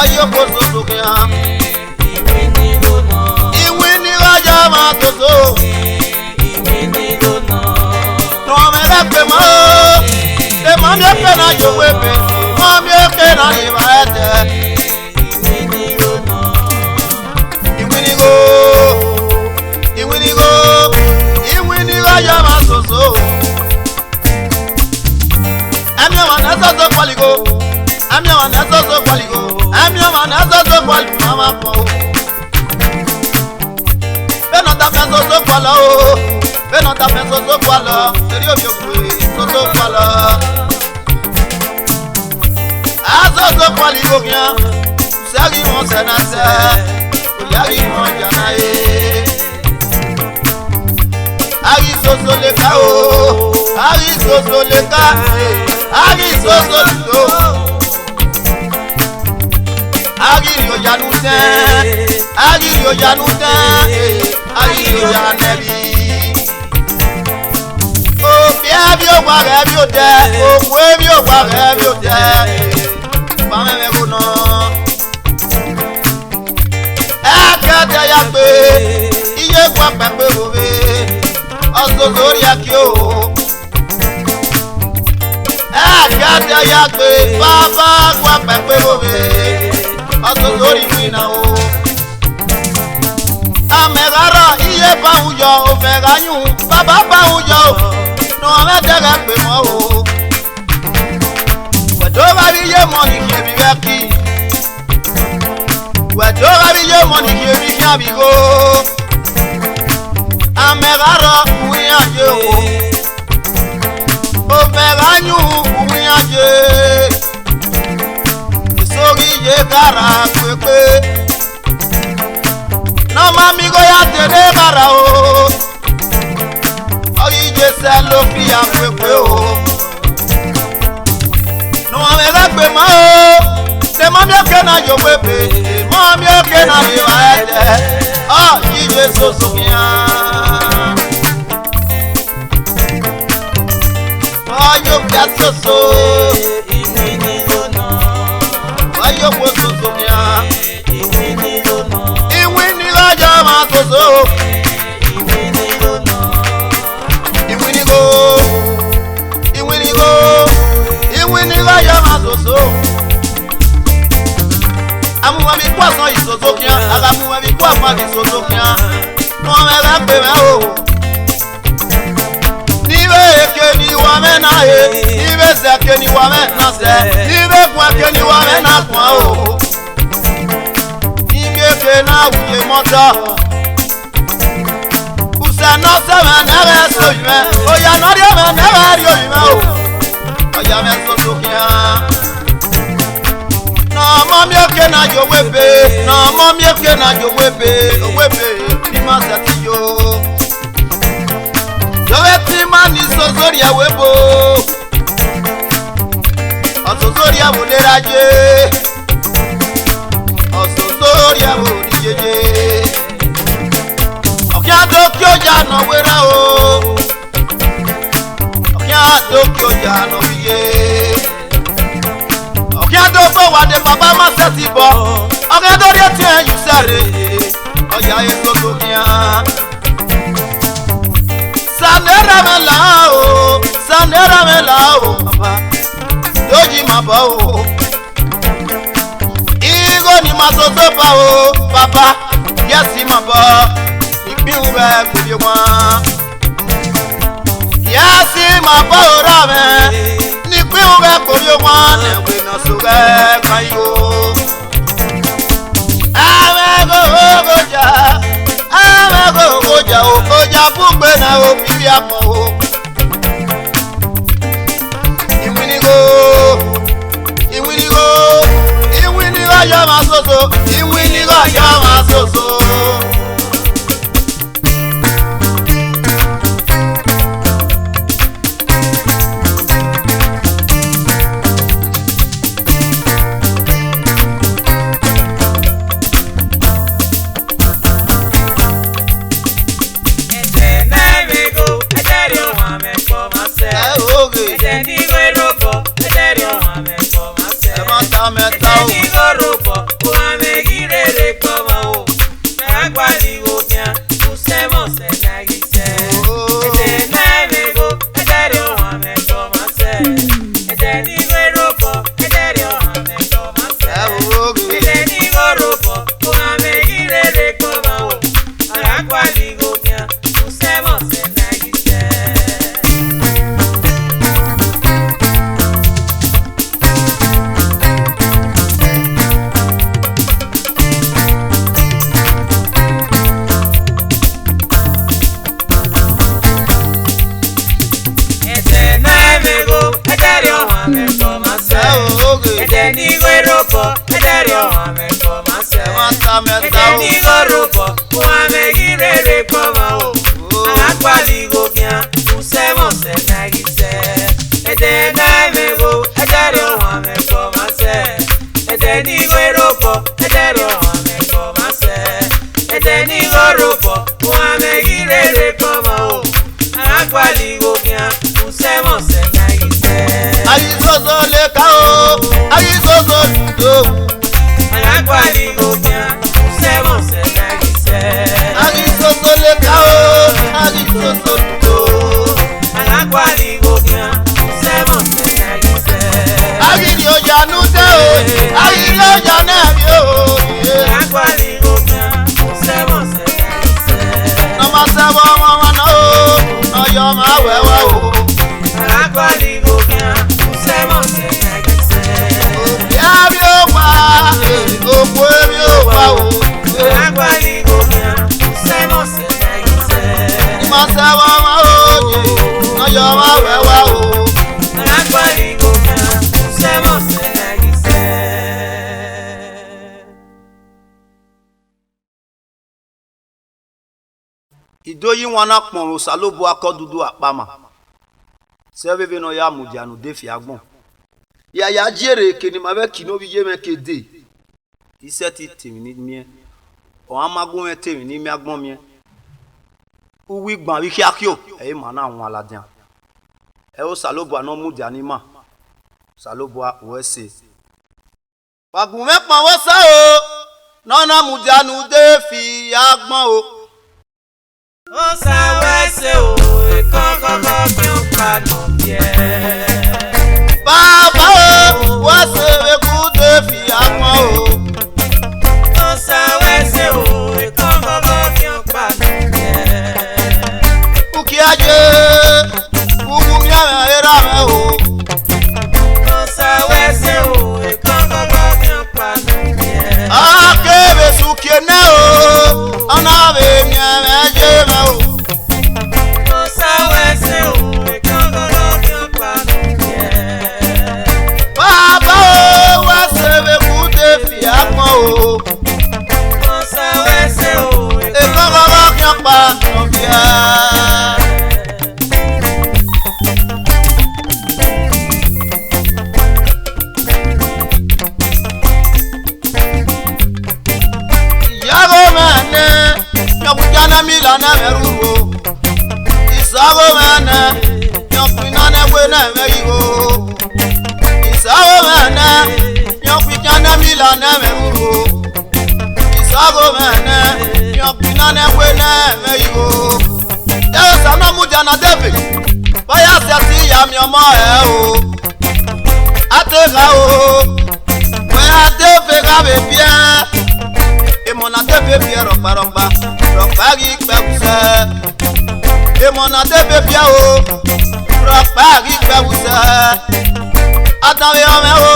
Ayo koso kia. Iwi ni raja matoso. No me la pema. Te mami pena yo wepe. Mami pena ni baete. Iwi ni go. Iwi ni go. Iwi ni raja matoso. I'm your man that's also qualigo. I'm your man that's also qualigo. I'm your man that's also qualigo. Mama po. Benota penso so qualo. Benota penso so qualo. Serio yo kui so qualo. Azo so qualigo kia. Sagi mon senase. Kuyari mon janae. Ari so le kao. Ari so le ka. Ari so Ari yo januten. Ari yo januten. Ari yo janebi. Oh, bien o wa re o de. Oh, we bi o wa re o de. Ba me go no. Akade ya pe. Iye kwa pepe o be. Osozori akio. Akade ya pe. Baba kwa pepe o be. Osozori wina o. Amegara iye pa uyo o feganyu. Baba pa uyo. No me dega pe mo o. Wedo ba bi ye money ki bi weki. Wedo ba bi ye money ki bi ka bi go. Amegara uya je o. O feganyu uya je. Sogi ye gara pepe. No mami go ya tene gara o. Oyi je se lo fi ya pepe o. No ame la pe ma o. Se mami o ke na yo pepe. Mami o ke na mi wa ete. Oh, yi je so kia. Oh, yo ya so. Ayo koso kia. Iwi ni raja ma koso. Iwi ni go. Iwi ni go. Iwi ni raja ma koso. Amu ma bi kwa so isoso kia. Aga mu ma bi kwa ma bi soso kia. No me la pe me o. Nibe ke ni wa me na he. Nibe se ke ni wa me na se. Nibe kwa ke ni wa me na kwa o. Na wuye moto Usa no se me nere so yume Oya no rio me nere rio yume o Oya me so kia. No mami oke na yo wepe. No mami oke na yo wepe. Wepe ni ma sati yo. Yo weti ma ni so zori ya webo. Oso zori ya wonera je. Osozori abo di jeje. Okia doki oja no wera o. Okia doki oja no wiye. Okia doko wade baba ma seti bo. Okia dori eti en yu sare. Oya eso dokia. Sanera me la o. Sanera me la o. Papa. Doji ma ba o. Ni masoso pa o papa yesi mabo ìpín ure kuri wọn yesi mabo ra me ni ìpín ure kuri wọn newe na so re kayo ame go goja o goja bugbe na o biri apo o Raja masoso, iwi ni raja masoso. Ropo meta meta o. Ni goropo, muame girere koma o. Akwali gobia, usemo se nagise. Ete na mego, etero wame koma se. Ete ni goropo, etero wame koma se. Ete ni goropo, muame girere koma o. Akwali gobia, usemo se nagise. Ayi zozo le ka o, ayi zozo do. Akwali gobia, usemo se nagise. Ayi zozo le ka o, ayi zozo do. Akwali gobia, usemo se nagise. Ayi ni oja nu de o, ayi lo ja na bi o. Akwali gobia, usemo se nagise. No ma se wo wa na o, no yo ma we wa o. Akwali gobia, usemo se nagise. Ya bi o pa, o po bi o pa o. Akwali gobia, usemo se nagise. Ma se wo ma o, no yo ma we wa o. Akwali gobia, usemo se nagise. Idoyi wana pon salobo akodudu apama. Seveve no ya mudianu defi agbon. Ya jere ke ni mabe kino bi je me kede. Iseti temi ni mi. O amagun e temi ni mi agbon mi. Uwi gban wi kiakio e ma na won aladian. E o salobo ano mudiani ma. Salobo o se. Bagun me pon wo sa o. Nona mudianu defi agbon o. O sawese o, ekokoko fi o panu bie. Baba o, wa se we ku defi agbon o. O sawese o, ekokoko fi o panu bie. Uki aje, ugu mi era me o. O sawese o, ekokoko fi o panu bie. Akebe sukiene o, anabe mi je me o. O sawese o, ekokoko fi o panu bie. Baba o, wa se we ku defi agbon o. O sawese o, E koko fi pa no bia. Yago mane, nyokujana mila na meruo. Isago mane, nyokuna na we na meyigo. Isago mane, nyokujana mila na meruo. Isago mane, nyokuna na we na meyigo. Yago sana mujana defi, baya siasi ya mi omo e o. Atega o, we adefe ga be bien. Emona tefe bia rokba gi gbewuse. Emona tefe bia o rokba gi gbewuse. Adanwe ome o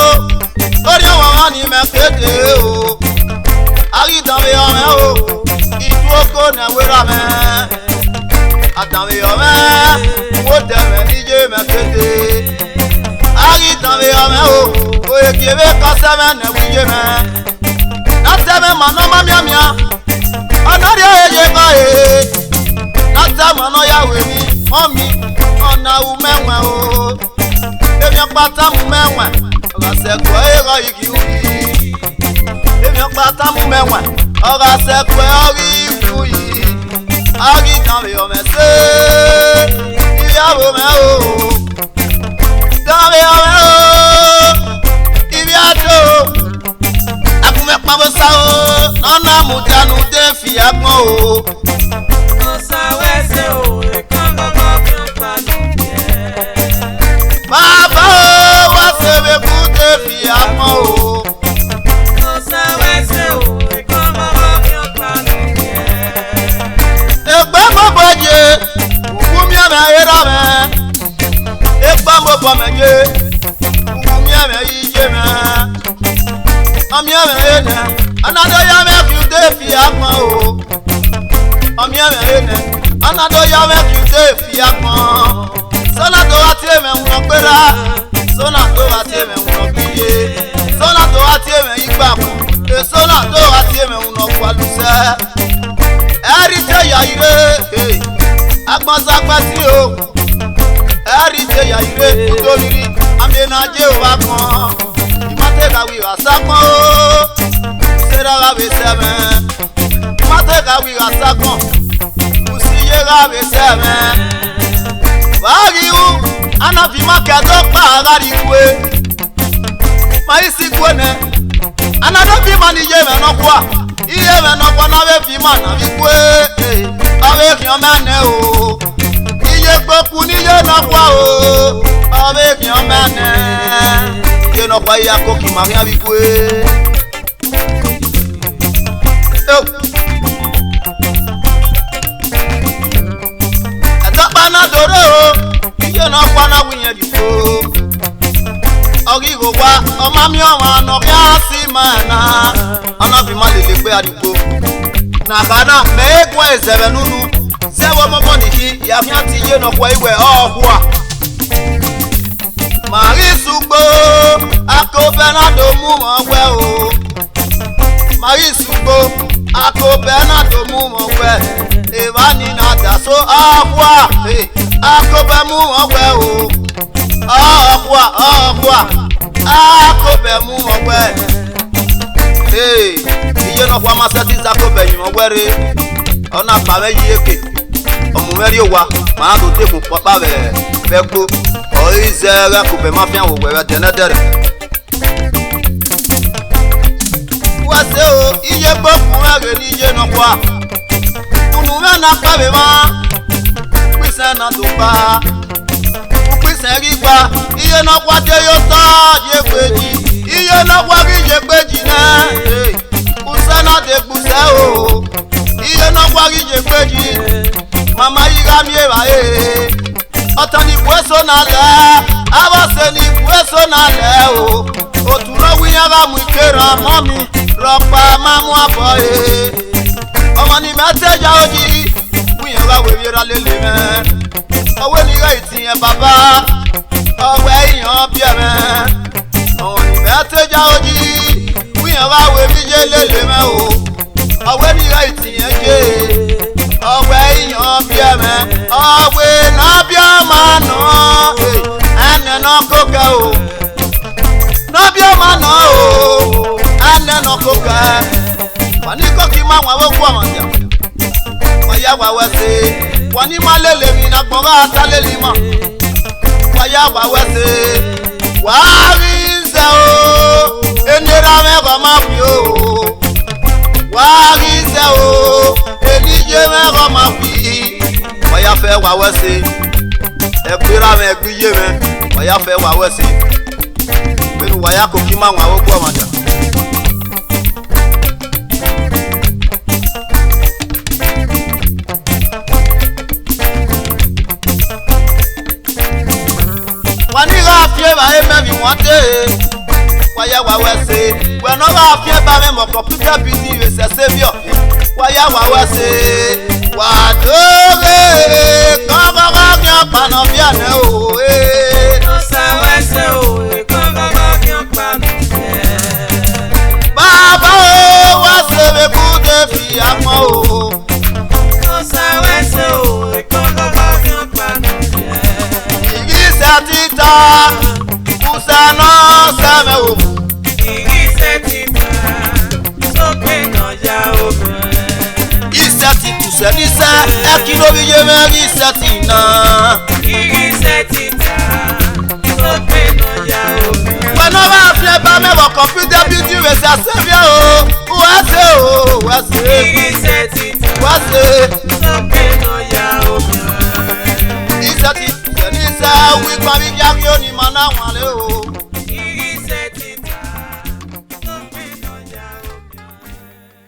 ori won ni me kede o. Ari danwe ome o itu oko na wera me. Adanwe ome wo teme ni je me kede. Ari danwe ome o ye kibe kaseme na wije me. Nateme mano mamiamia Anari aye ba e Nateme mano ya weni Omi Ona umewe o Emi akpata mumewe Oga sekwe ega iki uyi Emi akpata mumewe Oga sekwe agi iki uyi Agi dambe omese Ibi abo me o Dambe ome o Ibi ado Mabosa o, nana mujanu defi agbon o. O sawese o, ekokoko fi o panu bie. Baba o, wa se we ku defi agbon o. O sawese o, ekokoko fi o panu bie. Egbe mo boje, ugu mi ame era me. Egbe mo bo meje, ugu mi ame ije me. Ami ame ene, anado ya me ku defi agbon o. Ami ame ene, anado ya me ku defi agbon. Sona to ati me won pera, sona to ati me won biye. Sona to ati me igba kun, e sona to ati me won se erite ya ire agbanza pati o erite ya ire utoriri amena je wa kan imate ka wi asakon o sera ga be seme imate ka wi asakon usiye ga be seme wagiu ana fi makado pa agari kwe maisi kwene ana do fi mani je me no kwa iye me no kwa na be fi mana bi kwe awe ki o mane o iye gboku ni ye no kwa o awe ki o mane ye no kwa ya ko ki maria bi kwe na dore o iye no kwa na winye bifo ogi go wa o ma mi o wa no ya si mana ona bi ma lele pe adigbo na kana me egwa ezebe nunu se wo mo ni ki ya fi ati ye no kwa iwe ohwa mari sugbo ako benado mu mo gbe o mari sugbo ako benado mu mo gbe Evani na daso ahwa akobe mu ogbe o ahwa akobe mu ogbe iye no kwa masati zakobe yin ogwere ona pa meji eke omumeri owa ma do tekun papa be gbo o izere ko be ma fi an ogwere denedere wase o iye gbo fun ere ni iye no kwa na pabe ma kwise na doba kwise rigba iye na kwa te yo to je gbeji iye na kwa ri je gbeji na usa na de gbuse o iye na kwa ri je gbeji mama yiga mi eba otani kweso na le abase ni kweso na le o oturo wiyaga mu ikera mami ropa mamu abo ọmọ ni mẹ́tẹ́jà òjì wíyàn bá wèwí ra lélẹ̀ mẹ́ ọwọ́ nígbà ìtìyẹn bàbá ọwọ́ èèyàn bí ẹ̀mẹ́ ọmọ ni mẹ́tẹ́jà òjì wíyàn bá wèwí jẹ́ lélẹ̀ mẹ́ o ọwọ́ nígbà ìtìyẹn jẹ́ ọwọ́ èèyàn bí ẹ̀mẹ́ ọwọ́ náà bí ọmọ nà ẹnẹ náà kókẹ́ o náà bí ọmọ nà o ẹnẹ náà kókẹ́. Wani koki ma wa wo kwa manja waya wa wese wani malele mi na gbon ba ta lele mo waya wa wese wa rinze o enira me ba ma fi o wa rinze o enije me ba ma fi waya fe wa wese e pira me gbiye me waya fe wa wese pelu waya koki ma wa wo kwa manja wani ga fie ba eme mi wante waya wa wese we no ga fie ba me mo computer busy we se savior waya wa wese wa doge ko ga mi pa no bia ne o no sa wese o ko ga mi pa no baba o wa se be ku de fi amo o no sa wese o ko ga mi pa no tita usano same o ise tita soke no ja o ise tita nise ekilo bi ye me ise tina ise tita soke no ja o when over after ba me wo computer busy we say savia o wa se ise tita soke no ja o ise tita we kwa bi ya ki oni mana wale o ise tita soke no ja o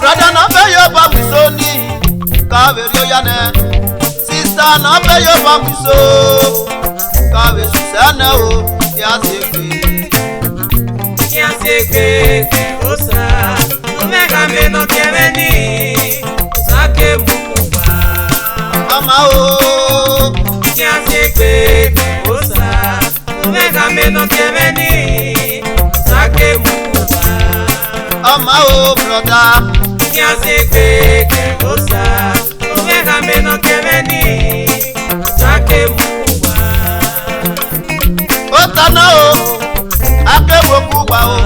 Brother na be yo ba mi so ni ka be ri o ya ne Sister na pe yo ba mi so. Kawe susana o ya sekwe. Ya sekwe osa. Omega me no kemeni. Sake mukuba. Ama o. Ya sekwe osa. Omega me no kemeni. Sake mukuba. Ama o brother. Ya sekwe osa. Omega me no kemeni. Sake mukuba. Otana o. Ake mukuba o.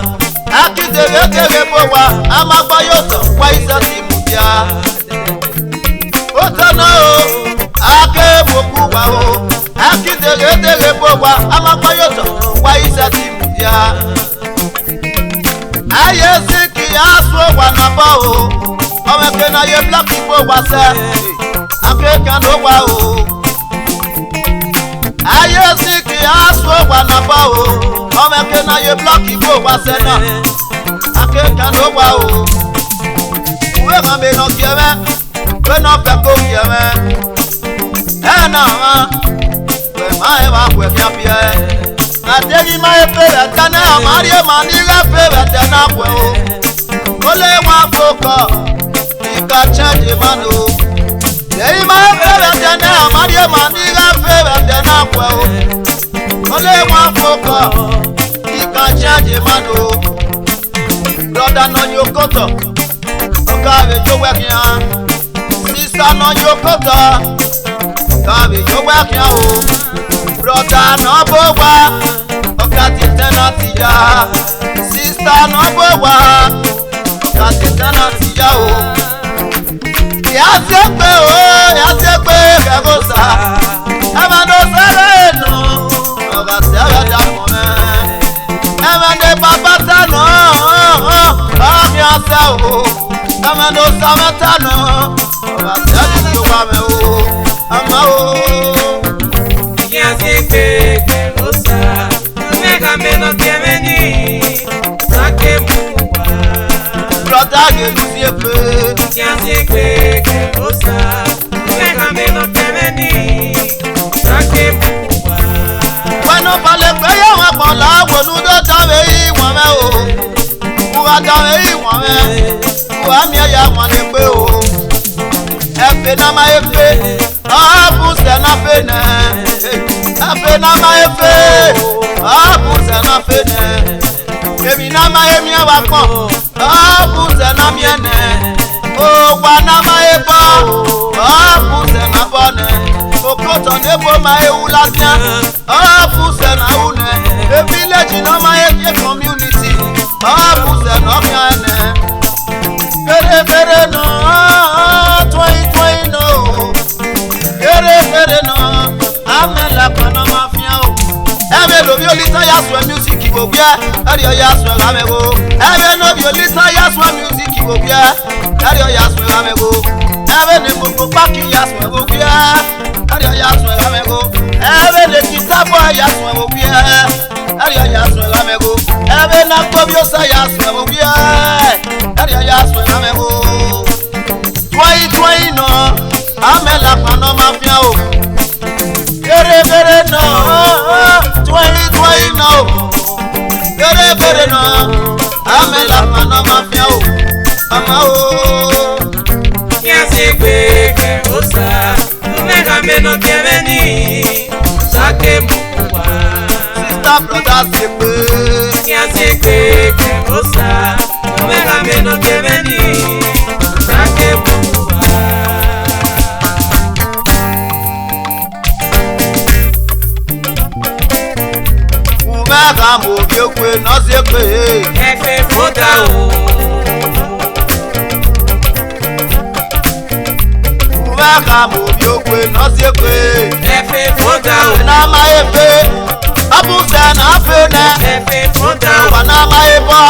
Akidege bowa. Amagba yo to wa isa ti mu bia. Otana o. Ake mukuba o. Akidege bowa. Amagba yo to wa isa ti mu bia. Aye siki aso wa na ba o. Owe ke na ye black people wa se. Ake kan do wa o. Aye siki aso wa na ba o. Owe ke na ye black people wa se na. Ake kan do wa o. We ma me no kieme. We no pe ko kieme. Na ma. We ma e wa kwe pia. Aderi ma e pe atana amari ma ni ga pe atana kwe o. Ole wa foko. Ika change man o. Deri ma e pe atana amari ma ni ga pe atana kwe o. Ole wa foko. Ika change man o. Brother no yokoto. Oka be jo wekia. Sister no yokoto. Oka be jo wekia o. Brother no bowa. Oka ti tena ti ya. Sister no bowa. Oka ti tena ti ya o. Ya se pe kegosa. Ema no sere no. Oka se ada mo me. Ema ne baba tano. Ami asa o. Ema no samatano. Oka se adi wa me o. Ama o. Ya sekwe osa. Omega me no kemeni. Sake mukuba. Brother get to see a play. Ya sekwe osa. Omega me no kemeni. Sake mukuba. When no ballet play, I want to wonu do tawe yi wame o. Uga tawe yi wame. Uga mi ya wane pe o. Efe na ma efe. Abu se na fe ne. Efe na ma efe. Abu se na fe ne. Emi na ma emi wa pon. Abu se na mi ene. O wa na ma eba. Abu se na bone. Okoto nebo ma ewu latia. Abu se na une. A village no ma e community. Abu se na mi ene. Bere no. 2020 no. Bere no. Amela kono mafia o. Eme lo bi olisa ya so music go bia. Ari o ya so ra me go. Eme no bi olisa ya so music go bia. Ari o ya so ra me go. Eme ne gbogbo paki ya so go bia. Ari o ya so ra me go. Eme le kitabo ya so go bia. Ari o ya so ra me go. Eme na gbobio sa ya so go bia. Ari o ya so ra me go. 2020 no. Amela kono mafia o. Bere no. 2020 no. Bere no. Amela kono mafia o. Ama o. Ya sekwe osa. Omega me no kemeni. Sake mukuba. Sister brother sekwe. Ya sekwe osa. Omega me no kemeni. Sake mukuba. Umega mo biokwe no sekwe. Efe fota o. Umega mo biokwe no sekwe. Efe fota o. Na ma efe. Abu se na fe ne. Efe fota o. Wa na ma ebo.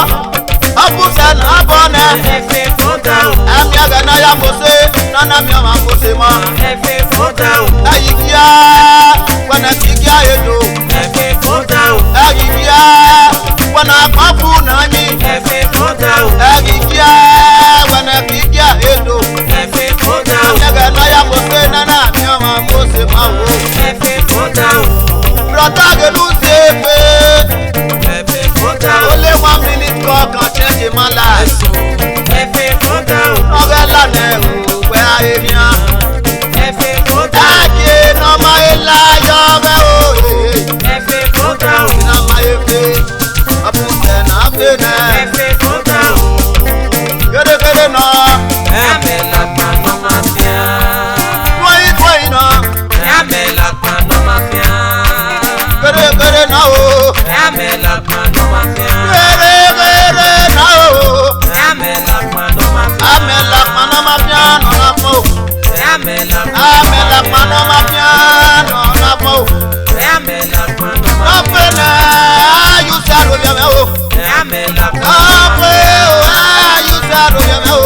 Abu se na bone. Efe fota o. Ami aga na ya kose. Na na mi ama kose ma. Efe fota o. Ayikia. Wana kikia edo. Efe fota o. Ayikia. Wana kafu na mi. Efe fota o. Ayikia. Wana kikia edo. Efe fota o. Ami aga na ya kose. Na na mi ama kose tene. Efe kota o. Kere no. Ame la pano mafia. Twoi no. Ame la pano mafia. Kere no. Ame la pano mafia. Kere no. Ame la pano mafia. Ame la pano mafia no na mo. Ame la pano mafia no na mo. Ame la pano No mafia. pena you salo ya me o. Ame la No pano pena you salo ya me o.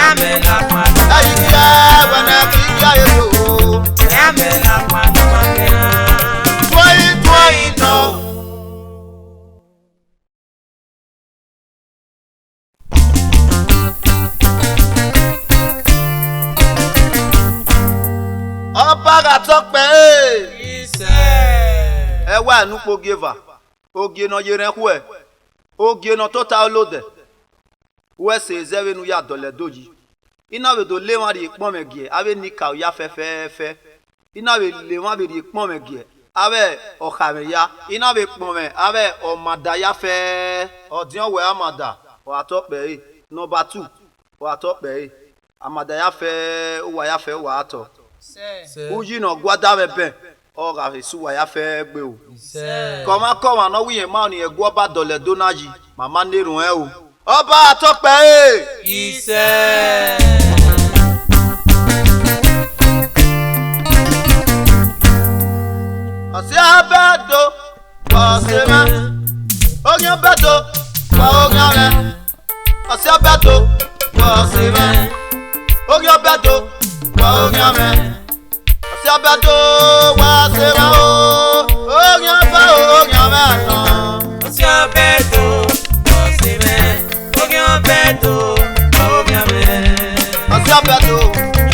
Ame la pano Ayi ya wana kiya eso. Ame la pano mafia. Twoi no. Obaga tokpe e wa nupo giver ogie no yere ku e ogie no total load we se zewe nu ya dole doji ina we do le wan ri pon megie ave ni ka ya fe ina we le wan be ri pon megie ave o khame ya ina we pon me ave o mada ya fe odion we amada o atokpe e number 2 o atokpe e amada ya fe o wa ya fe wa ato uji no gwada bebe o ga fe su wa ya fe gbe o koma no wi ma ni egwo ba dole donaji mama nerun e o oba atokpe e Ose abedo ose me ogyan bedo wa ogyan me ose abedo ose me ogyan bedo wa ogyan me ose abedo wa se ma o ogyan ba ogyan me no Osia beto, osime, ogyan beto, ogyame. ose abedo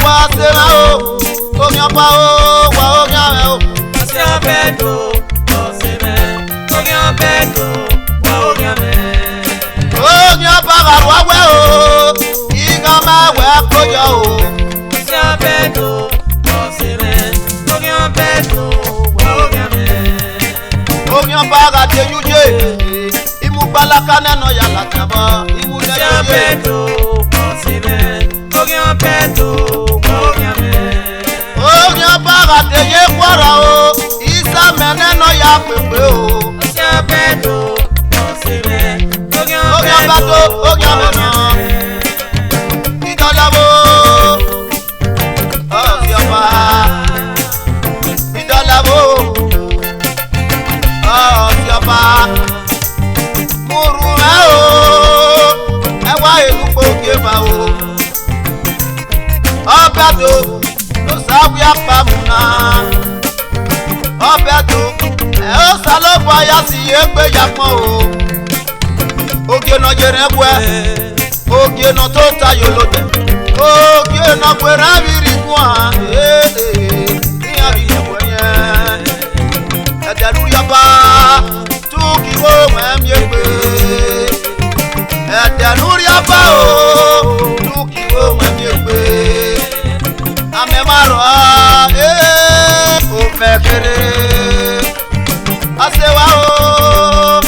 wa se ma o ogyan ba o wa ogyan me o Osia beto, osime, ogyan beto, ogyame. ogyan ba ga wa we o iga ma we kojo o Osia beto, osime, ogyan beto, ogyame. ogyan ba ga te yuje imu balaka neno ya la taba imu ne Osia yuje beto, osime, ogyan beto, ogyame. ogyan ba ga te ye kwara o isa meneno ya pepe o Osia beto, osime, ogyan ba to ogyan meno idolabo ogyan ba idolabo ogyan ba muru me o ewa elupo ge ma o obedo lo sabu ya pamuna obedo e o salobo ya si egbe ya pon o oge no jere gwe oge no to tayo lode oge no gwera biri kwa iya bi yewe yen ederu yaba tuki wo mem yegbe ederu yaba o tuki wo mem yegbe ame maro o fekere asewa o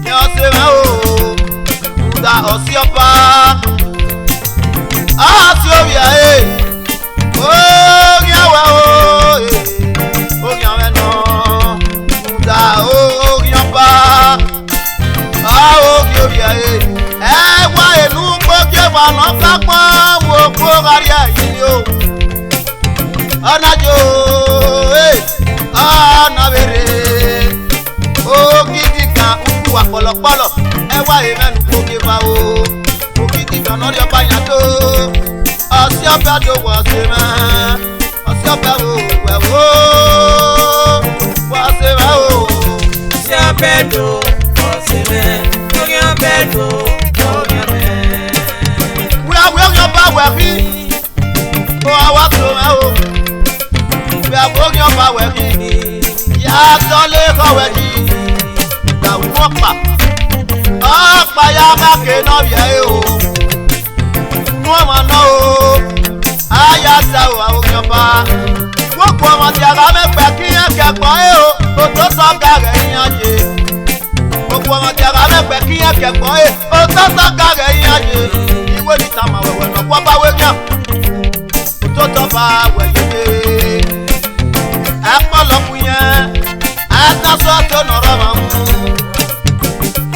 ni asewa o uda osiopa asioya o nyawa o nyawa no uda o nyopa o nyoya wa enu gboge wa no papa wo ko gari ayi o anajo anabere ogidi kan wa polopolo ewa emenu koge ma o ogidi kan no ri oba yan to osi oba do wo se ma osi oba o we wo se ma o Osia beto, osime, ogyan beto, ogyame. we yo ba we fi o awa so ma o we abogi oba we fi ya so le ko we ji da wo pa ọ̀pá ya mákè náà yẹ o mú ọmọ náà o àyà ta o àwọn ìjọba gbogbo ọmọ tí a bá mẹ́pẹ́ kí yẹn kẹ́kọ̀ọ́ ẹ o kò tó sọ́ka rẹ̀ yẹn jẹ gbogbo wọ́n jẹ́ra mẹ́gbẹ́ kí yẹn kẹ̀gbọ́n ẹ̀ ó tọ́tọ́ kárẹ̀ yín ayé ìwé níta mà wẹ̀wẹ̀ náà wọ́n bá wé yàn tó tọ́ bá wẹ̀ yé ẹ pọ́ lọ́kùn yẹn ẹ tọ́sọ́ tó nọ̀rọ̀ mà mú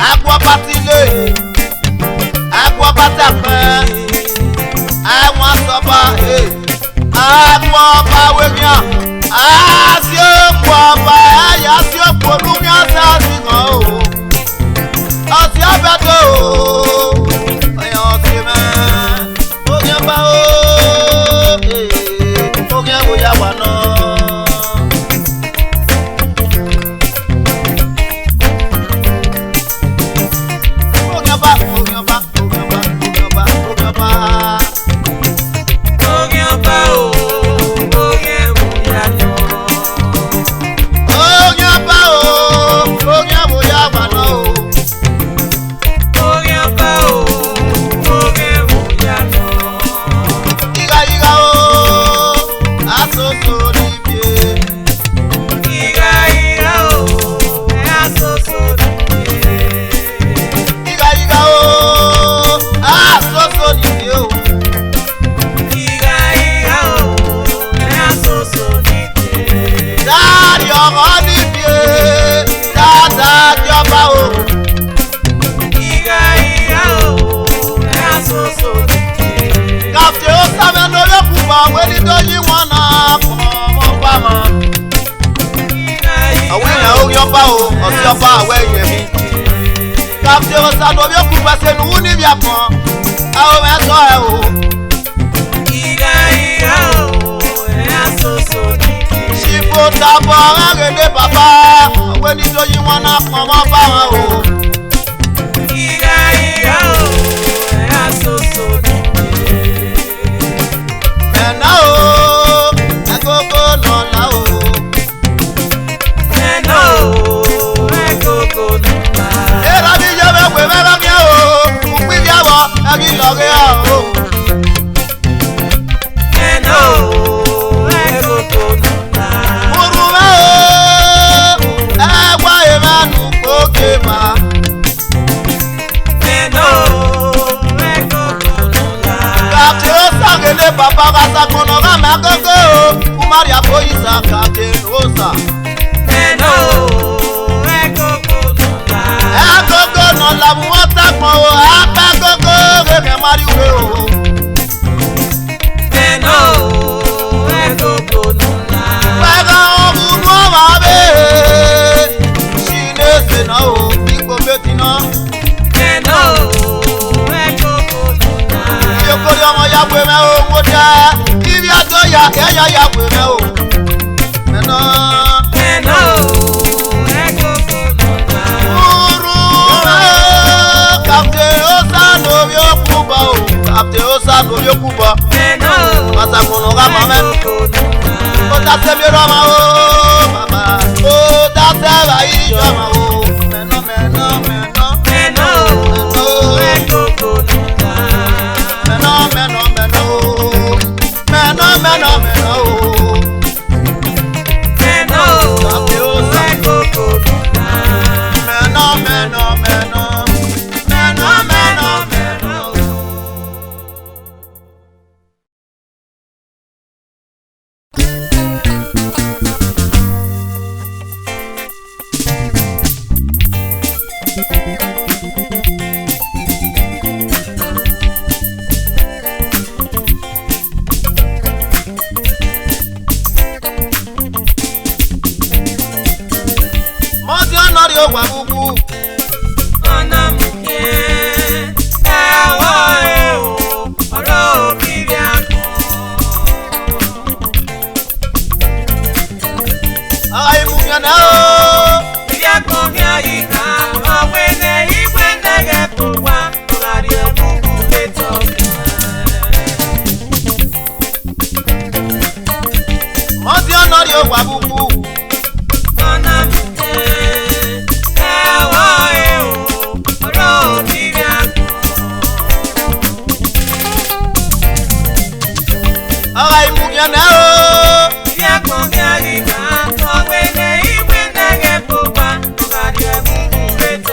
ẹ gbọ́ pátí lé ẹ gbọ́ pátá pẹ́ ẹ wọ́n sọ bá ẹ gbọ́ bá wé yàn ẹ sí òkú ọba ẹ yà sí òkú olúyàn sáàsì kan o ọtí ọbẹ̀ tó o ẹ̀yàn ọtí mẹ́ ó yẹn bá o ó yẹn bóyá wà náà. Ọ̀sẹ̀ ọba àwẹ̀ yẹn mi. Kàfé ọ̀sán lórí òkú pẹ̀sẹ̀ nù ú níbi àpọ̀n. Àwọn mẹ́tọ́ ẹ̀ o. Ìgà o, ẹ̀ àsoso nìké. Ṣìbò dàbọ̀ ẹ̀rẹ̀dẹ̀ bàbá. Òwe nítorí wọn náà pọ̀ mọ́ bá wọn o. Ìgà o, ẹ̀ àsoso nìké. Mẹ̀nà o, ẹ̀kọ́kọ́ lọ́la o. Mẹ̀nà o. Baba rasa kono rama gogo kumari apoisa kate rosa eno gogo no la muota mo apa gogo re mari we o eno gogo no la wega obu no wa be shine se na o iko betina eno gogo no la yo ko yo mo ya gbe me o mo da ibi ato ya ya gbe me o mena lórí òkúbọ pàṣẹ kùnú ká mọ mẹ ó dáṣẹ mi rọmọ o bàbá ó dáṣẹ ráyé ìjọba o mẹnà mẹnà mẹnà mẹnà o mẹnà mẹnà mẹnà o mẹnà mẹnà mẹnà o mẹnà o kàfé ó sá mẹnà mẹnà mẹnà mẹnà mẹnà mẹnà o.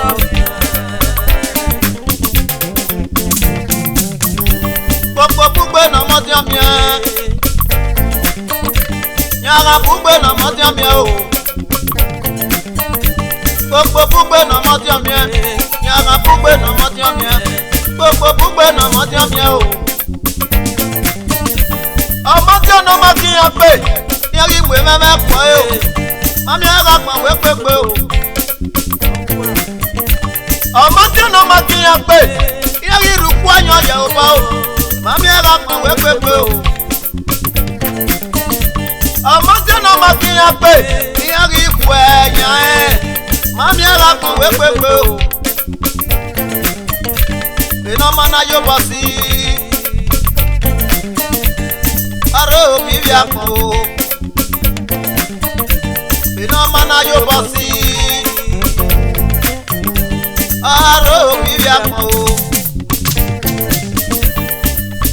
Thank you. mọ́tíọ́míà. Yàrá búgbé nà mọ́tíọ́míà o. Gbogbo búgbé nà mọ́tíọ́míà. Yàrá búgbé nà mọ́tíọ́míà. Gbogbo búgbé nà mọ́tíọ́míà o. Ọmọ tí ọ̀nà máa fi hàn pé yẹ́rì ìwé mẹ́mẹ́ pọ̀ ẹ́ o. Mami ẹ̀rọ àpọ̀wé pépé o. Ọmọ tí ọ̀nà máa fi hàn pé yẹ́rì ìrùkú àyàn yẹ̀ ò bá o. Mami ẹ̀rọ àpọ̀wé pépé o. Ọmọ tí ọ̀nà máa fi hàn pé yẹ́rì ìkú ẹ̀yàn ẹ̀. Mami ẹ̀rọ àpọ̀wé pépé o. Iná máa ná yóò bọ̀ sí i. Aro bibi akọ o. Iná máa ná yóò bọ̀ sí i. Aro bibi akọ o.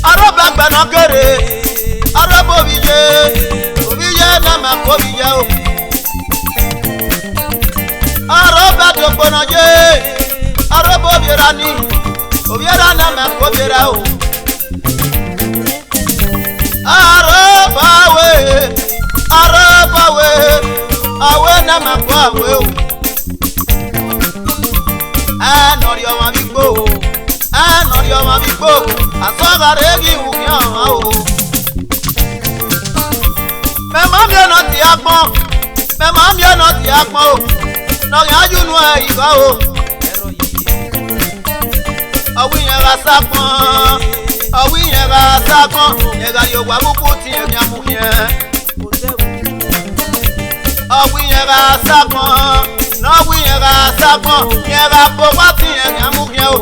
Aro bẹ̀gbẹ̀ náà kéré. Aro bóbi yé. Bóbi yé mẹ́mẹ́ kóbi yé o. Aro bẹ̀ tó gbóná yé. Aro bóbi ra ní. Bóbi ra mẹ́mẹ́ kóbi ra o. Arabawe, awe na makwawe o. Anori ọmọ mi gbó o, anori ọmọ mi gbó o. Asọ́gàrẹ́ kí wùmí ọ̀hún o. Mẹ́mọ́ mi ọ̀nà tí a pọ́n, mẹ́mọ́ mi ọ̀nà tí a pọ́n o. Lọ́yìn ajúnú ẹ̀ ìgbà o. Ọ̀wí yẹn ra sá pọ́n. Ọ̀wí yẹn ra sápọ́n, ẹ̀ka Yorùbá púpọ̀ tí ẹ̀mí amú yẹn. Ọ̀wí yẹn ra sápọ́n, lọ́wí yẹn ra sápọ́n, yẹn ra púpọ̀ tí ẹ̀mí amú yẹn o.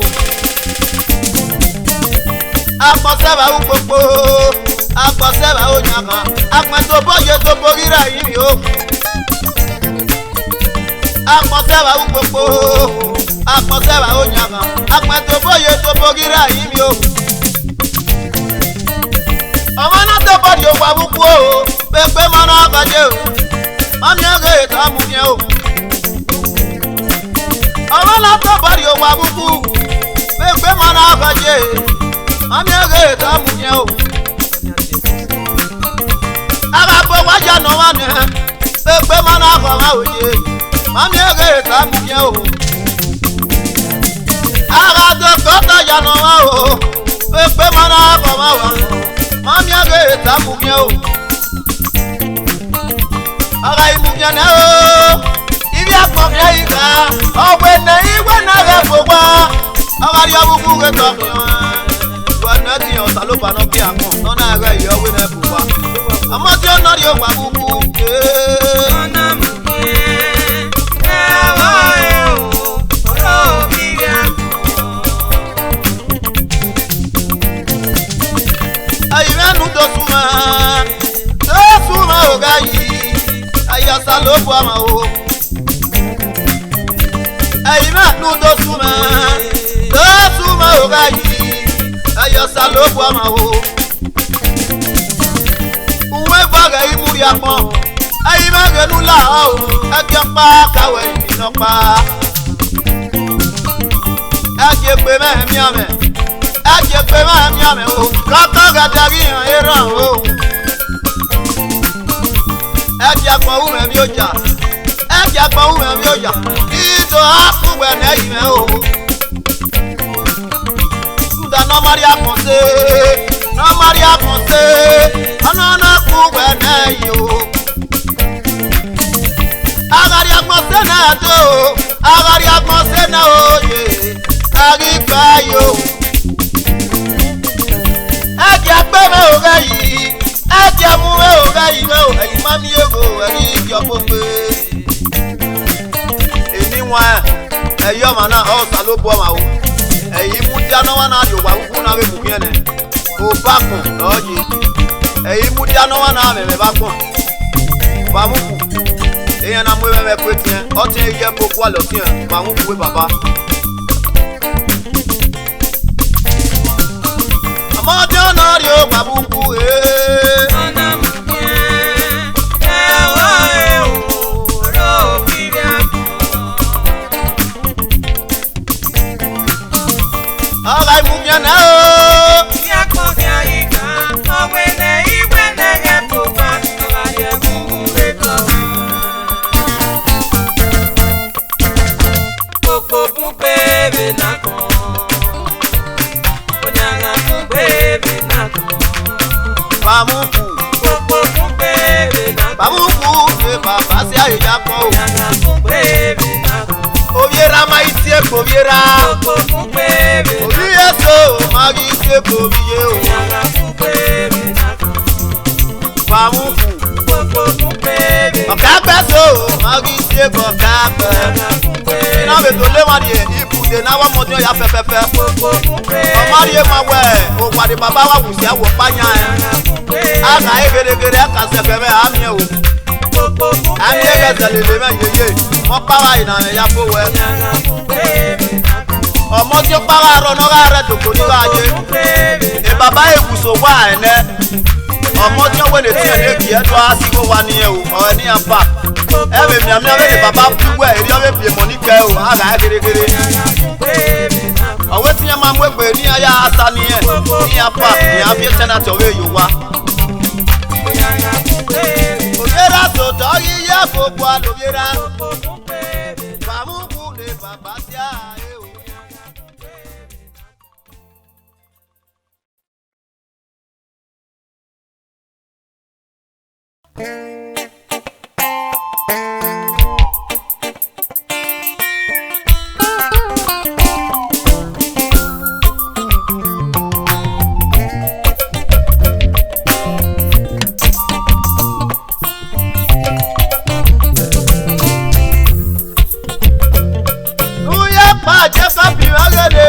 Akpọ̀sẹ́bà ó gbogbo, akpọ̀sẹ́bà ó yàgàn, akpẹ̀tò bóyè tó borí rà yìí o. Akpọ̀sẹ́bà ó gbogbo, akpọ̀sẹ́bà ó yàgàn, akpẹ̀tò bóyè tó borí rà yìí o. Ọmọ náà tó bọ́dì ògbà búkú o, pépé mọ́nà àgbàjẹ́ o, mọ́mí ẹ̀rẹ́ ètò àmúyẹ o. Ọmọ náà tó bọ́dì ògbà búkú, pépé mọ́nà àgbàjẹ́ o, mọ́mí ẹ̀rẹ́ ètò àmúyẹ o. Àgbàgbọ́ wájà nà wà ní pépé mọ́nà àgbàmá òye, mọ́mí ẹ̀rẹ́ ètò àmúyẹ o. Àgbàgbọ́ kọ́tà yà nà wà o, pépé mọ́nà àgbàmá wà. Mami age tamuye o. Aga imuye na o. Ibi akpọ̀kẹ́ ìgbà. Ọ̀gbẹ́ na ìwé na rẹ̀ fògbà. Aga di abubu rẹ̀ tọ̀kì wọn. Wẹ̀nà ti ọ̀sà ló bá náà kí àmọ́. Nọ́nà rẹ̀ yẹ ọ̀gbẹ́ na fògbà. Àmọ́ tí ó náà di ọgbà búbu. Ọ̀nà mú kí ẹ̀wọ̀ ẹ̀ o. Ọ̀rọ̀ mi rẹ̀ kọ́. Ayimenu to suma oga yi ayasa lo bu ama o. Ayimenu to suma oga yi ayasa lo bu ama o. Uwe baga imuri apon ayimenu la o eke pa kawe ino pa. Eke pe me mi ame. Ẹ̀jẹ̀ pé máa mi àmì o, kọ́kọ́ gàdàrí hàn ẹ̀ràn o. Ẹ̀jẹ̀ pọ̀ wù mẹ́mí ọjà, ẹ̀jẹ̀ pọ̀ wù mẹ́mí ọjà, ìtò àkùgbẹ̀ lẹ́yìn mẹ́ o. Kúndà nọ́mọ́rí àkànṣe, ọ̀nà náà kùgbẹ̀ lẹ́yìn o. Agari àkànṣe náà tó, agari àkànṣe náà ó yẹ, kárí gbà yóò. Ẹ̀jẹ̀ agbẹ́mẹ́ òré yìí, ẹ̀jẹ̀ mú òré yìí wẹ́ ẹ̀yìn má mi èrò ẹ̀rí ìjọ gbogbo. Èmi wọn ẹ̀yọ́ màá náà ọ̀sà ló bọ́ màá o. Ẹ̀yìn mú dáná wá náà Yorùbá kúkú náà rẹ̀ mùkú yẹn nẹ̀. Kò bá kùn lọ́ọ̀yì. Ẹ̀yìn mú dáná wá náà mẹ̀mẹ̀ bá kùn. Bàmúkù. Èyàn náà mú ẹ̀mẹ̀ pé tiẹ̀, ọtí ẹ̀yẹ gbogbo àlọ́ tiẹ̀, bàmúkù wé bàbá. Ọmọdé ọ̀nà rí o gbàbùkù ee. Ọ̀nà mú kí ẹ̀wọ̀ ẹ̀ o. Ọ̀rọ̀ mi rẹ̀ kọ́. Ọ̀rọ̀ ìmúkẹ́ náà o. Ìyá kan ní àyíká. Babuku ne baba si aye jako. Nyanga kumbebe nako. Obiera ma itie kobiera. Koko kumbebe nako. Obiye so magi itie kobiye o. Nyanga kumbebe nako. Babuku. Koko kumbebe. Okape so magi itie kokape. Nyanga kumbebe. Ina be to le wadi ibude na wa mojo ya pepepe. Koko kumbebe. Omari e ma we o wadi baba wa wusi awo panya e. Nyanga kumbebe. Aga e gere aka se kebe ami o. Koko kumbebe. Ami e gele le me yeye. Mo pa wa ina me ya bo we. Nyanga kumbebe nako. Ọmọ tí ó para rọ náà rẹ dòkò nígbà ayé ẹ bàbá ìwùsọ̀ wà ẹ̀ nẹ́ ọmọ tí ó wẹ̀lẹ̀ tí ẹ̀ ní èkì ẹ̀dọ́ àsìkò wa ní ẹ̀ o ọ̀rẹ́ ní àpá ẹ̀ bẹ̀ mìíràn abẹ́lẹ̀ bàbá púpọ̀ ẹ̀ rí ọ̀rẹ́ bìí mọ̀ níkẹ́ o àgà ẹ̀ gẹ́gẹ́rẹ́ ọ̀wẹ́ tí yẹn máa mú ẹgbẹ́ ní ayé ata ní ẹ̀ ní àpá ní àbí ẹ̀sẹ̀nà tí ọ̀rẹ́ yòó wa. òyìnbá tòótọ́ yíyá gbogbo àlòyìnbá fàmúkú lè bàbá sí ààyè o.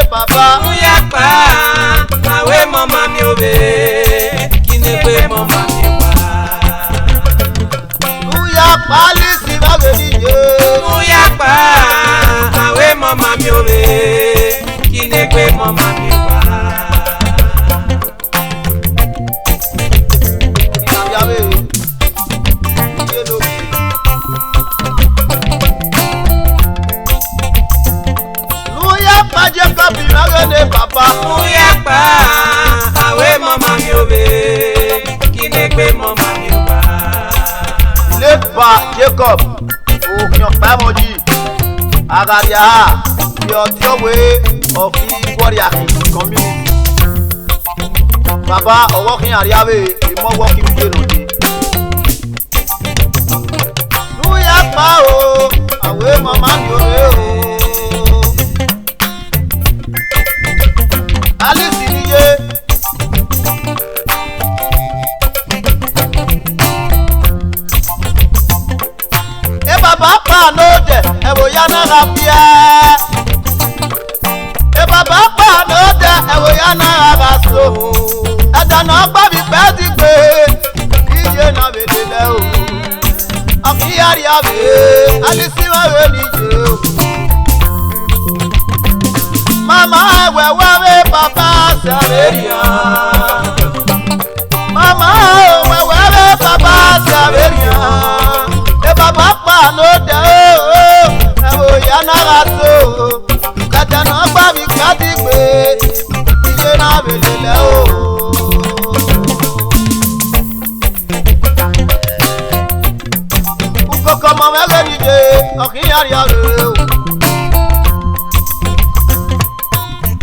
Baba, Uya pa, awe mama mi obe, kine pe mama mi wa. Uya pa lisi bageliye. Uya pa, awe mama mi obe, kine pe mama mi wa. Yawe, yelo. Uya pa je kapi bagele papa. Uya pa, awe mama mi obe, kine pe mama mi wa. Lepa Jacob, okunyan pamoji. Agaria, your way of the warrior community. Baba, o working ariawe, the more working day. Uya pa o, awe mama mi o. Alice niye. E baba pa no de, e wo ya na rapia. E baba pa no de, e wo ya na raso. E da na gba bi pe ti pe, ije na be de le o. Aki ari ave, Alice wa we ni je o. Mama wewe papa Saveria. Mama wewe papa Saveria. E papa pa no de e wo ya na raso. Kata na gba mi kati pe. Ije na belele o. Ukoko mo wewe ni de okin ari ave o.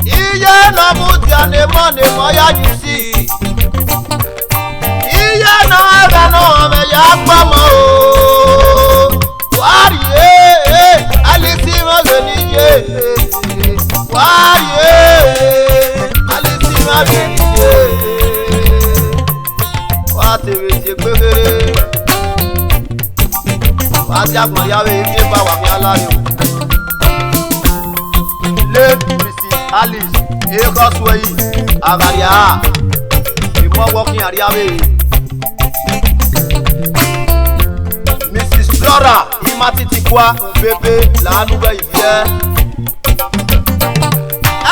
Iye na mutia ne mo ya jisi. Iye na ebe no me ya pa mo o. Wari Alice mo le ni je. Wari Alice ma be ni je. Wa te we je gbegere. Wa ti agbon ya we ti ba wa mi alare o. Le Alice, ego sway, agaria. Before walking ariawe. Mrs. Flora, imatiti kwa bebe la nouvelle vie.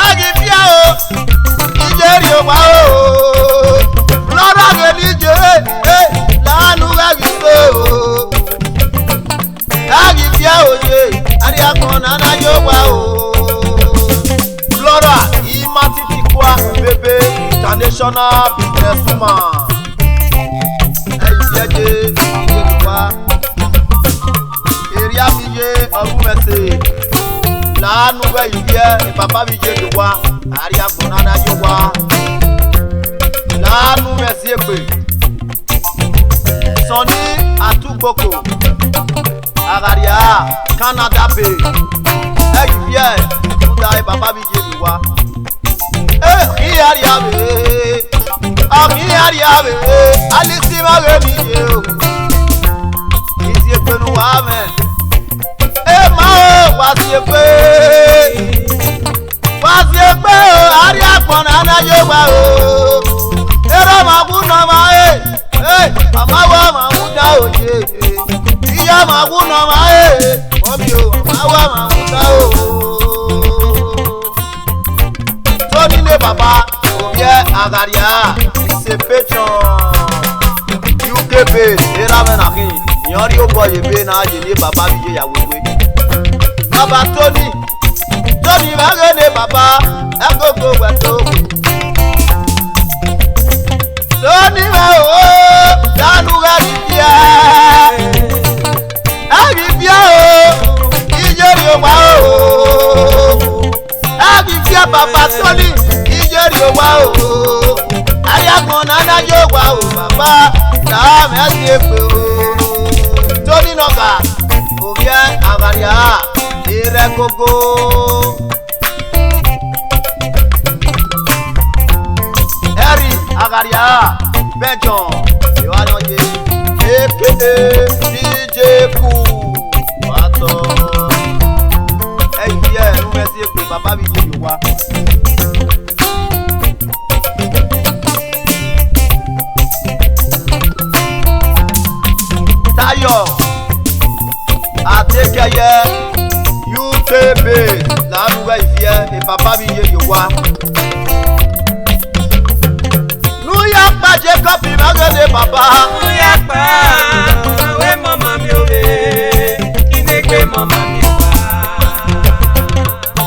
Agifia o, ijeri o wa o. Flora gelije, la nouvelle vie o. Agifia o je, aria kona na yo wa o. Flora, Imatifikwa bebe international businesswoman. Eyiyeje Ijeduwa. Area bije Olumese. La nouvelle vie, papa bije Duwa. Aria Bonana Yowa. La nouvelle siècle. Sonny Atuboko Agaria Canada Bay Egivier Nda e Papa Bije Biwa Ariabe Ariabe Alisi Magemiye Isi Ekpenu Amen Mao Wasiekpe Ariakpona na Yoba Era Maguna Mae Mama wa Mamuda Oye Iya Maguna Mae Omio Mama wa Mamuda Tony ne Papa Obie Agaria Se Petron UKP Era Menakin Yori Oboye Be na Yene Papa Bije Yawewe Baba Tony Magene Papa Agogo Wato Tony Danu Garibia Agibia Ijeri Owa Agibia Papa Tony Ijeri Owa Ayagbon Nana Yowa Papa Na me asiepe Tony Noga Obie Agaria Irekogo Eri Agaria Benjon Iwanoje Ekede DJ Ku Wato Eyiye Numesi Ekpe Papa Bije Yowa Tayo Atekeye UKB la nouvelle vie et Papa Bije Yowa Nous y'a pas Jacob Magene Papa Nous y'a pas ouais maman miové qui n'est que maman miova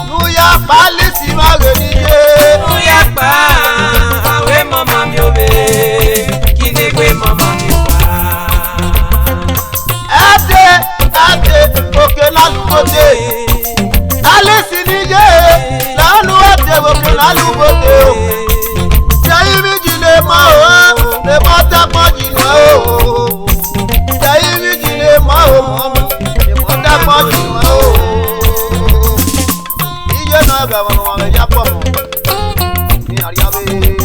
Nous y'a pas Lisi Magene Nous y'a pas ouais maman miové qui n'est que maman miova Ate Oke la nouveauté Allez Sinige La nouveauté Oke la nouveauté Jaimi Jile Mao Ne Mata Majino Jaimi Jile Mao Ne Mata Majino Ije na Gavano Wame Japomo Ni Ariabe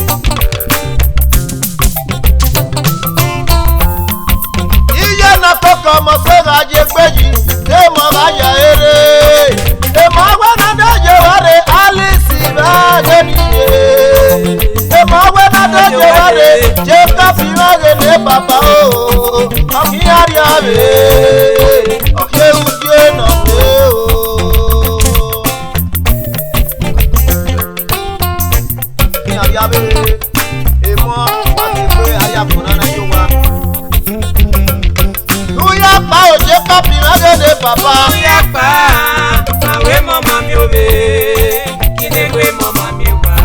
Ije na Koko Mosega Jekweji Emo Raya Ere Emo Wana Deje Ware Alisi Mageniye Emo Wana Deje Ware Jeka Magene Papa O Oki Ariabe Oki Uje Note O Oki Ariabe Emo Wasiekpe Ayakuna na Yowa Nuya Pa O Jeka Magene Papa Nuya Pa Awe mama miove Kinegwe mama miwa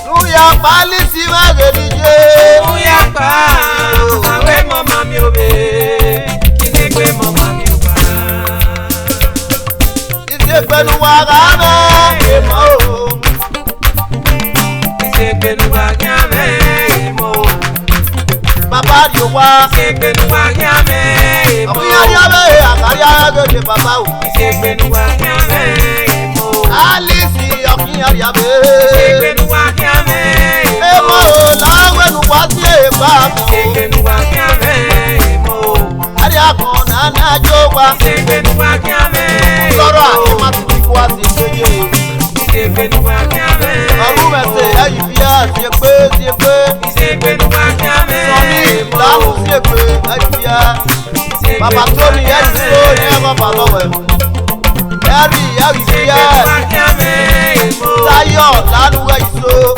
Nuya Pa Lisi Mageniye Nuya Pa Awe mama miove Kinegwe mama miwa Isekpe Nuwagame Emo Isekpe Nuwagame Emo Papa Yowa Isekpe Nuwagame Emo Ariabe Agaria Gede Papa O Isekpe Nuwagame Emo Alisi Oki Ariabe Isekpe Nuwagame Emo Lawe Nuwasi Eba Isekpe Nuwagame Emo Ariakona na Yowa Isekpe Nuwagame Loro Akima Tukwa Sikeye Isekpe Nuwagame Arumese Ayifia Siekpe Isekpe Nuwagame Sonny Lamu Siekpe Ayifia Papa Tony Esiso Nyego Balowe Eri Ayifia Tayo Lanu Esiso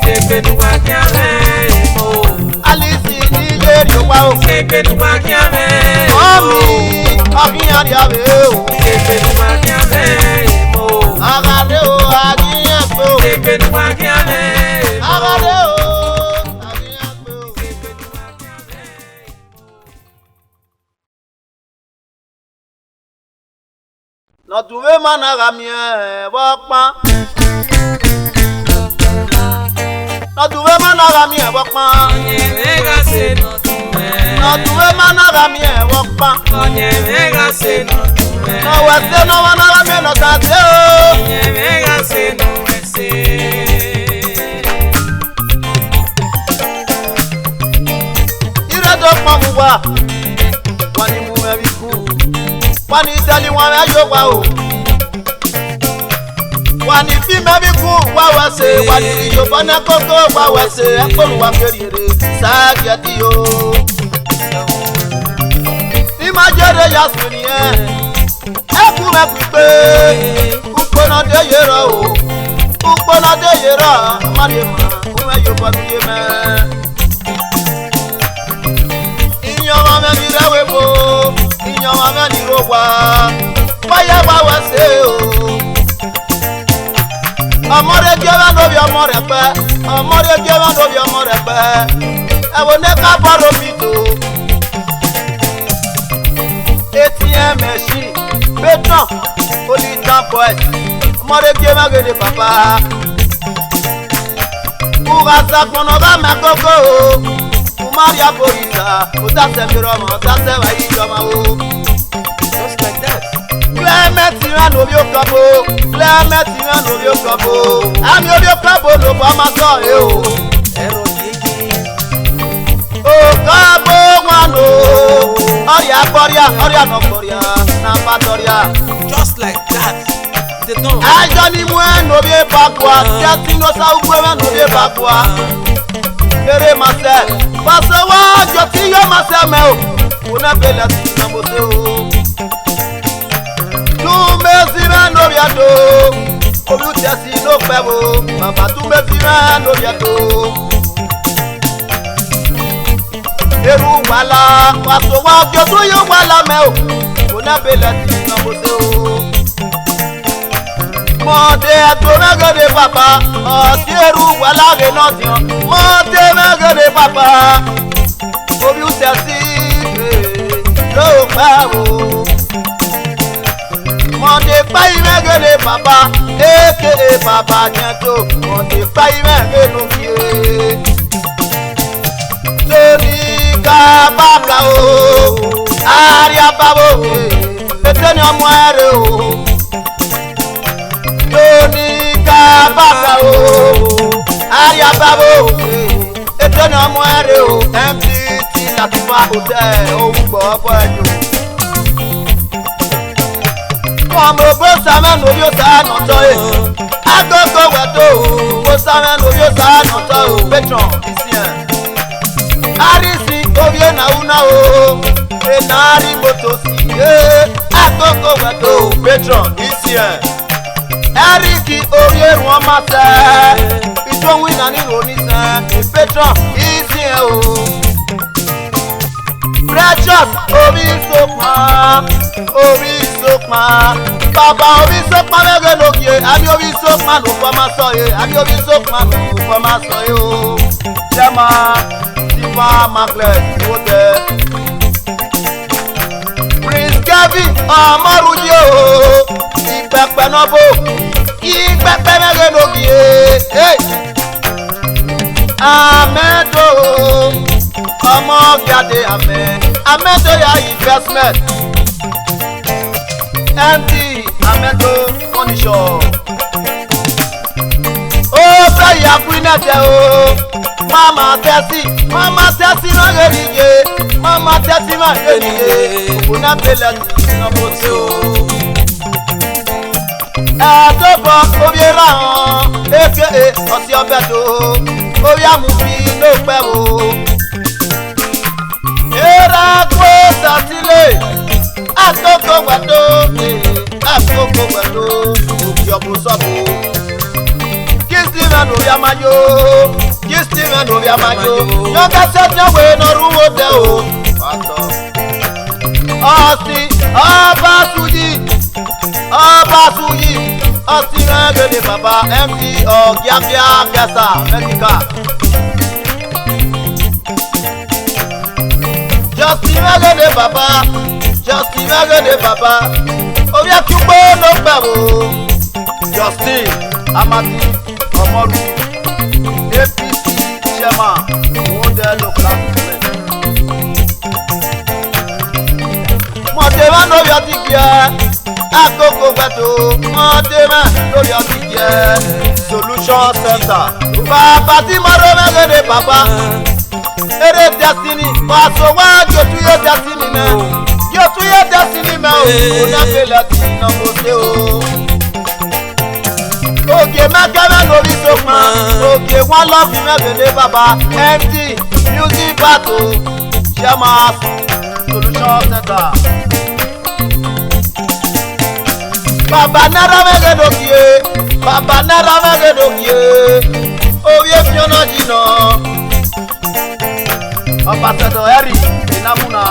Isekpe Nuwagame Alisi Nigeri Yowa Isekpe Nuwagame Omi Oki Ariabe Isekpe Nuwagame Agade O Agiyekpe Isekpe Nuwagame Agade O Agiyekpe Notuwe Managamie Bokpa Notuwe Managamie Bokpa Nyewega se notu tuwe managa mi e wokpa. Onye mega se no tuwe. No wese no managa mi no tate o. Onye mega se no wese. Ire do pamuwa. Wani mu e biku. Wani tali wan ayo wa o. Wani fi me biku wa wase. Wani yo bana koko wa wase. Akolu wa kerire. Sagati o. Imajere yasuni e. Eku me pipe. Ukpona de yero o. Ukpona de yero. Mari ma. Ume yo babi ye me. Inyoma me mirewe mo. Inyoma me nirowa. Waya wa wase o. Amore jewa no bi amore pe. Amore jewa no bi amore pe. Ewo ne ka baro mito. ATM machine. Beton. Holy poet. Amore jewa gede papa. Ugasa kono ba makoko. Umaria polisa. Utase miroma. Utase wa ijoma o. Just like that. Clement ran obi okabo. Clement ran obi okabo. Ami obi okabo lo ba ma so e o. Ero yegi. Okabo wano. Oria no koria. Na patoria. Just like that. They don't. Ajo ni mu en obi bakwa. Jati no sa ugwe en obi bakwa. Kere mase. Paso wa joti yo mase me o. Una bela ti na mo se o. Tumezira no biado, obutesi no pebo, baba tumezira no biado. Eru wala, waso wa jodo yo wala me o, ona bela ti na mose o. Mode atoragade papa, oti eru wala ge no tion. Mode magade papa, obutesi no pebo. Monday pay megele papa, eke papa nyato. Monday pay megele nukie. Tony kabaka o, aria babo, eteni amwere o. Tony kabaka o, aria babo, eteni amwere o. MTT latifa hotel, o ugbo ọbọ ẹjọ. Ọmọ bó sámẹ́ lórí ó sáà nọ̀tọ́ ẹ̀. Agogo wẹ̀tọ́ o, bó sámẹ́ lórí ó sáà nọ̀tọ́ o. Patron ìsìn ẹ̀. Àrísí orí ẹ̀nàwúná o, ẹ̀nàárí mọ́tò sí i. Agogo wẹ̀tọ́ o, patron ìsìn ẹ̀. Ẹ̀ríkì orí ẹ̀rù ọmọ sẹ́. Ìjọwìn náà ní ìròní sẹ́. Patron ìsìn ẹ̀ o. Precious orí ìsopọ̀. Orí ìsopọ̀. Bàbá orí ìsopọ̀ mẹ́gẹ́ lókè. Àbí orí ìsopọ̀ ló fọ́ máa sọ yé. Àbí orí ìsopọ̀ ló fọ́ máa sọ yé o. Jẹ́mà Tifa Maclet ló tẹ. Prince Kevin Ọmọrúyé o. Ìpẹ̀pẹ̀ náà bò. Ìpẹ̀pẹ̀ mẹ́gẹ́ lókè. Amẹ́dò ọmọ gàdé Amẹ́dò ya investment. MD Amẹ́dò furniture. Ó fẹ́ ìyá Queenette o. Mama tẹ́sí máa ń yé. Mama tẹ́sí máa ń yé. Òkúná bẹ̀lẹ̀ tí wọ́n bó ṣe o. Ẹ̀ẹ́dọ́gbọ̀n orí ra hàn. Eke ọtí ọbẹ̀ tó. Orí àmúfi ló pẹ́ o. Era kó sàtìlẹ̀. Àkókò gbàdó. Àkókò gbàdó. Òkè ọ̀bùn sọ́bù. Steven obi amayo, Steven obi amayo. Yọ̀ǹkà sẹ́tì ọ̀wé n'ọ̀rú wo tẹ o. Ọ̀sìn ọba suyi, ọ̀sìn rẹ̀gẹ̀dẹ̀ bàbá MD ọ̀gíàbíà gẹ̀ẹ́sà mẹ́kíkà. Justin rẹ̀gẹ̀dẹ̀ bàbá, orí ẹ̀kúgbó ló gbẹ̀ wò. Justin Amadi Ọmọlú APC chairman owó dẹ́ local government. lórí ọtí kìí àkókò gbẹ̀tò mọ́tẹ́mẹ́ lórí ọtí kìí solution center. Bàbá tí mo rọ́ mẹ́gẹ́dẹ́ bàbá eré destiny pàṣẹ wá jòtú yé destiny mẹ́ jòtú yé destiny mẹ́ o kò náà fẹ́lẹ̀ tí iná kò ṣe o. Òkè mẹ́kẹ́mẹ́ lórí tó pọn òkè wọn lọ fi mẹ́gẹ́dẹ́ bàbá MD music battle chairman solution center. Bàbá náírà mẹ́gẹ́dọ́kìé bàbá náírà mẹ́gẹ́dọ́kìé orí efiọ́nà jìnnà. Ambassador Harry Inamuna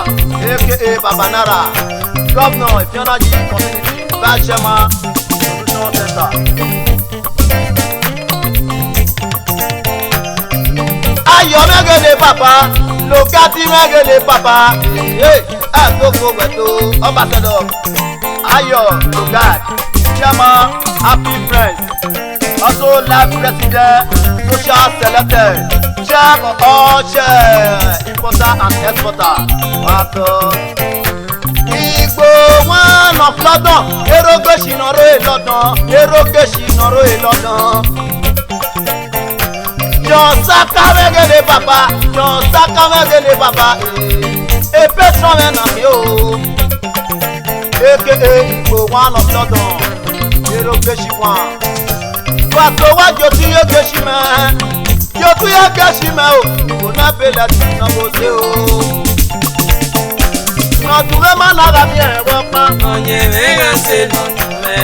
aka Baba Nara Governor Efiọ́nà Jì Community Vice Chairman Solution Center. Ayọ̀ mẹ́gẹ́dẹ́ bàbá lòkàtí mẹ́gẹ́dẹ́ bàbá àgbógbó gbẹ̀tò Ambassador Ayọ̀ Logad Chairman Happy Friends also life president social selected check all check importer and exporter wato Igbo one of London eroge sinoro e London eroge sinoro e London Jonsaka megele baba e person me na mi o aka Igbo one of London eroge si one wato wa joti yoge si me yotu ya gashi me o kò náà bẹ̀lẹ̀ tí iná mo ṣe o. Nọ̀túnwé má nara mi ẹ̀rọ pa. Onye mẹ́ga ṣe nọ̀túnwé.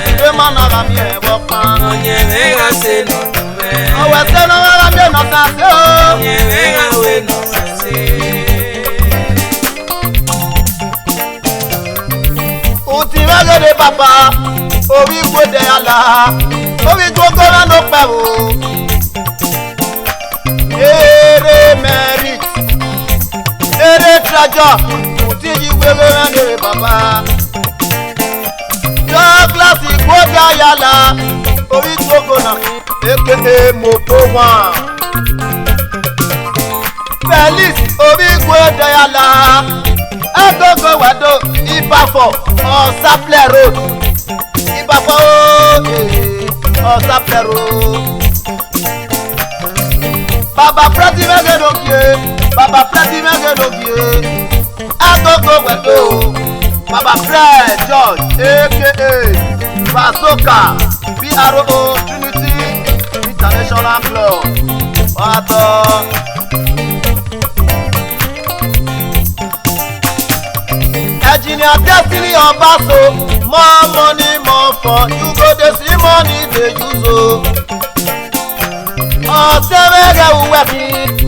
Nọ̀túnwé má nara mi ẹ̀rọ pa. Onye mẹ́ga ṣe nọ̀túnwé. Ọ̀wẹ̀ ṣe náà wẹ́rẹ́ mi nọ̀ta ṣe o. Onye mẹ́ga wé nọ̀ta ṣe. Òtí mẹ́gẹ́dẹ́ bàbá orí gbòdè yàrá orí gbogbo rẹ̀ ló pẹ̀ o. Ere merit ere treasure kuti yi wewe wendere baba Douglas Igbodia yala orí gbogbo na aka moto one Felix orí Igbodia yala agogo wado Ibafo Osaple road Ibafo Osaple road Baba Prati mẹ́gẹ́dọ́kìé agogo wẹ̀dọ́ Baba Fred George aka Basoka PRO Trinity International Club wàtọ́. Engineer Destiny Obaso more money more fun you go dey see money dey use o. Ọ̀sẹ̀rẹ̀gẹ̀ wúwẹ̀ mi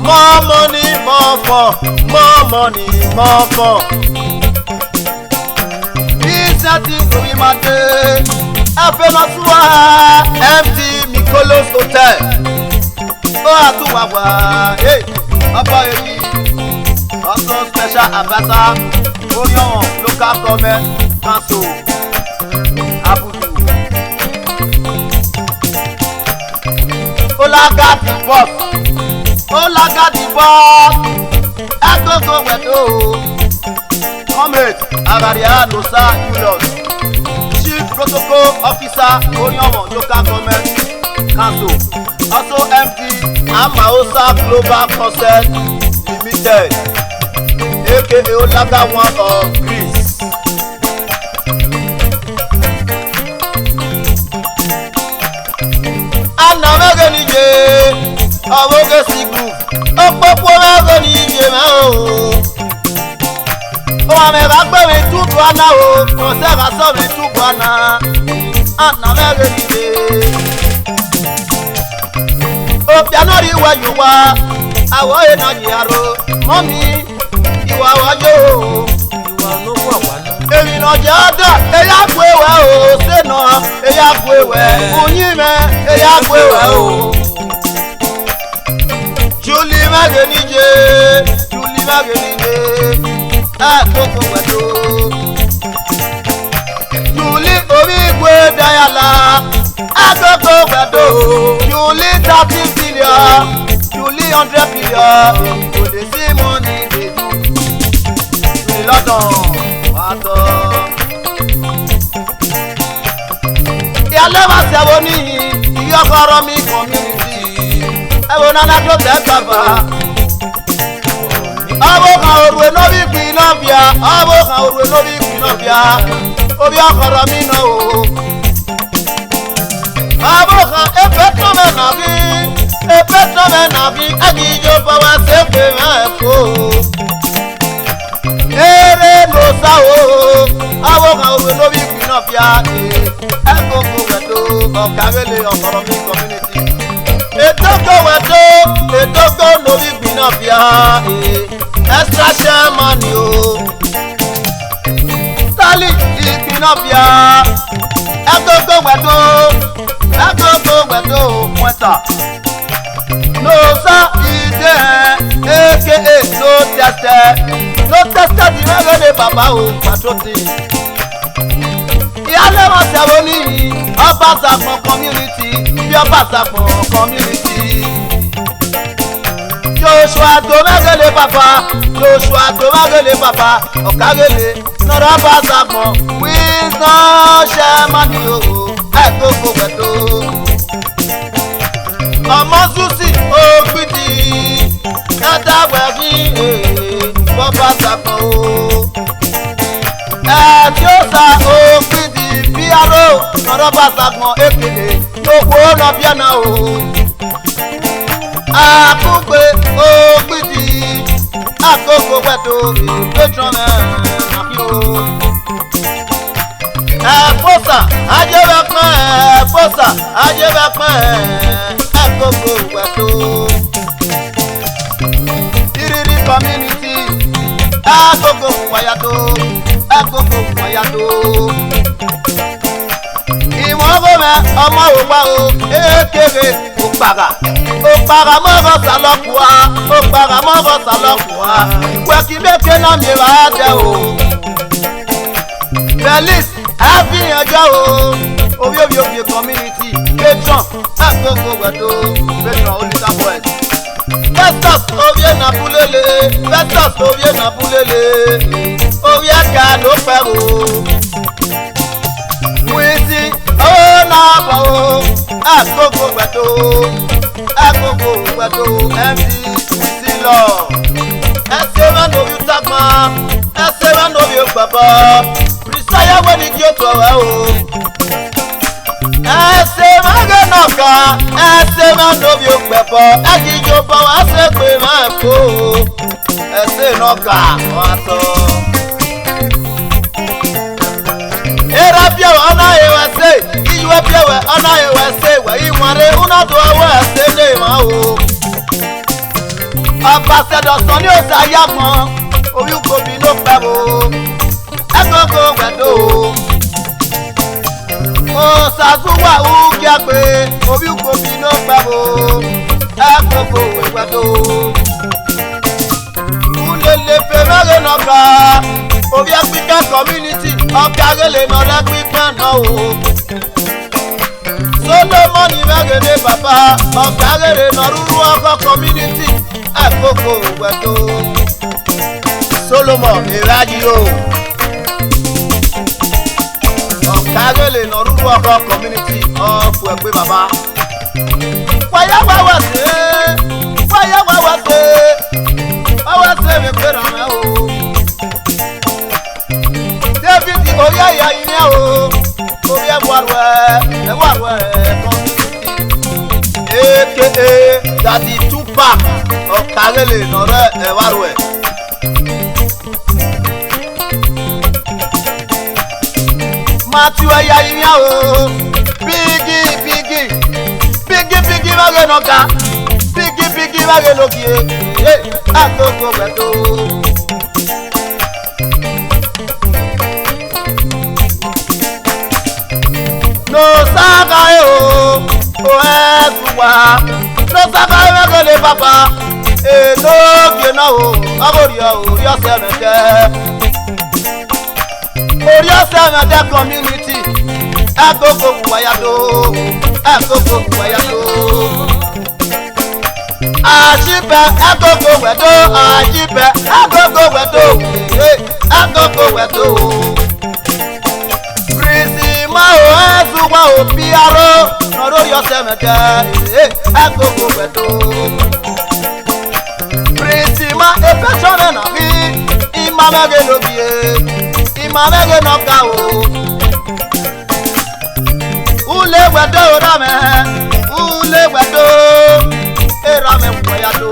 more money more fun more money more fun. Iṣẹ́ tí orí máa dé ẹ̀fẹ̀ lọ sí wa MD Mikolos Hotel ó àtúwàwà ọba èyí ọ̀sán special adviser Orion local government council Abuja. Olagadi boss agogo wedo Comrade Araria Nosa Julius Chief Protocol Officer Orion Local Government Council also MD Amaosa Global Concert Limited aka Olaga one of Greece. Anna Meganije Owoge Sigu Opopo Meganije ma o wa me ba gbe mi tubu ana o ko se ba so mi tubu ana Anna Meganije o piano ri wa yo wa awo e na yaro mommy iwa wa yo Ìwà ló wà wá lọ. èmi náà jẹ́ ọ̀dọ̀ ẹ̀yà pẹ̀wẹ̀ o sẹ́nà ẹ̀yà pẹ̀wẹ̀ oyin mẹ́ ẹ̀yà pẹ̀wẹ̀ o. Julie Magenije àkókò pẹ̀lú. Julie orí ìgbé dayala àkókò pẹ̀lú. Julie 30 billion Julie 100 billion kò lè sí money dey do. London wàá tọ́. lẹ́wà sẹ́wọ́n ní ìyọ́kọ̀rọ̀ mi community ẹ̀wọ̀n nana tó tẹ̀ gbàgbà. ọmọ kan òrùwé lórí ìpín náà bíà ọmọ kan òrùwé lórí ìpín náà bíà orí ọkọ̀rọ̀ mi náà o. ọmọ kan efe tó mẹ́ nàbí efe tó mẹ́ nàbí ẹ̀jì ìjọba wa ṣèpè máa kó. eré ló sá o ọmọ kan òrùwé lórí ìpín náà bíà ẹ̀kọ́ kó wẹ̀tó ọ̀kàwélé ọkọ̀rọ̀ mi community. ètòkò wẹ̀tó ètòkò lórí ìpín náà bíà extra share money o. Sali ìpínlọ̀bíà ẹgbẹ́gbẹ́ wẹ̀dọ́ pọ́ńtà. Lọ́sà ìdè aka no tẹ́tẹ́ di mẹ́rẹ̀ẹ́dẹ́ bàbá o pàtó ti. Ìyálẹ̀ wọn tẹ̀wọ́ ní ọba àsàpọ̀ community bí ọba àsàpọ̀ community. Joshua tó mẹ́gẹ́lẹ́ bàbá Joshua tó mẹ́gẹ́lẹ́ bàbá ọ̀kárẹ́lẹ́ nọ̀rọ̀ bá sàpọ̀ wisdom ṣe mọ́ni o ẹ̀kọ́kọ́ pẹ̀tọ́. ọmọ susi ògbìdì ẹ̀dáwẹ̀ ní bọ́bá sàpọ̀ o. ẹ̀tí ó sa ògbìdì bíárò nọ̀rọ̀ bá sàpọ̀ èkèlè gbogbo ọ̀nà bíẹ́nà o. àkúgbé ògbìdì àkókò wẹ̀dọ̀ patron nàbí o. ẹ̀fọ́sà ajẹ́wẹ̀pẹ́ ẹ̀fọ́sà ajẹ́wẹ̀pẹ́ àkókò wẹ̀dọ̀. ìrírí community àkókò wáyàtọ̀ àkókò wáyàtọ̀. ìmọ̀ọ́gọ́mẹ́ ọmọ òwúwa o ékèrè ògbàgà ògbàgà mọ́gọ́ sálọ́kùá ògbàgà mọ́gọ́ sálọ́kùá ìwẹ́kí méje náà mi rà á dẹ o. Felix àfihànjọ́ o orí community patron àgbègbè wẹ̀dọ̀ patron olùkà boys. Festus orí nàbúlélé Festus orí nàbúlélé orí ẹ̀ka ló fẹ́ o. Wíìsì ó náà bọ̀ o àgbègbè wẹ̀dọ̀ àgbègbè wẹ̀dọ̀ mc wíìsì lọ. ẹsẹ̀ wọn lórí sàgbà ẹsẹ̀ wọn lórí gbàgbọ́ bírísàyà wọ́n ní kí o tọ̀ wá o. ẹsẹ̀ wọn gẹ̀ náà ká ẹsẹ̀ wọn lórí gbàgbọ́ ẹ̀kíjọ bọ̀ wá ṣe pé máa kó o. ẹsẹ̀ náà ká wọ́n sọ. era bíẹ̀wẹ̀ ọ̀nà ìwẹ̀ ṣe ìyíwẹ̀ bíẹ̀wẹ̀ ọ̀nà ìwẹ̀ ṣe ìwẹ̀ ìwọ̀nrẹ̀ ọ̀nà tó ọwọ́ ẹsẹ̀ lè máa o. Ambassador Sani Osa Yagbon orí kòbí ló pẹ́ o ẹgbẹ́gbẹ́ wẹ̀dọ̀ o ṣàtúwà òkè àgbẹ̀ orí kòbí ló pẹ́ o ẹgbẹ́gbẹ́ wẹ̀dọ̀ o ulele fẹ́rẹ́rẹ́ nọ̀gà orí African community ọ̀gá rẹ̀lẹ̀ nọ̀lẹ́ pípẹ́ náà o. Solomoni mẹ́rẹ̀ẹ́dẹ́ bàbá ọ̀gá rẹ̀lẹ̀ nọ̀rúrú ọkọ̀ community àkókò wẹ̀dọ̀ Solomon ìrájí o ọ̀kárẹ́lẹ̀ nọ̀rúrú ọkọ̀ community ọ̀pọ̀ ẹ̀pẹ́ bàbá. wáyáwáwá ṣe wáwá ṣe mi pé ràmẹ́ o. David oyè ìyá yìí ní o orí ẹ̀wàrúẹ̀ community aka Daddy Tupac ọ̀kárẹ́lẹ̀ nọ̀rẹ́ ẹ̀wàrúẹ̀. Matthew ẹ̀yà yìí o bígì báyé nọ̀gá bígì báyé lókè àkókò wẹ̀dọ̀. No saga o ẹ̀sùnwà no saga mẹ́kọ̀lẹ́ bàbá èlò gẹ̀nà o ọ̀bọ̀rì orí ọ̀sẹ̀ mẹ́tẹ́ community agogo wáyàdó àṣìbẹ̀ agogo wẹ̀dọ̀ àṣìbẹ̀ agogo wẹ̀dọ̀ Prisi ma o ẹ̀sùnwà o bí temeke agogo weto Pritima efechone na mi imamege lobie imamege nokao ule wedo rame ule wedo erame mpoyado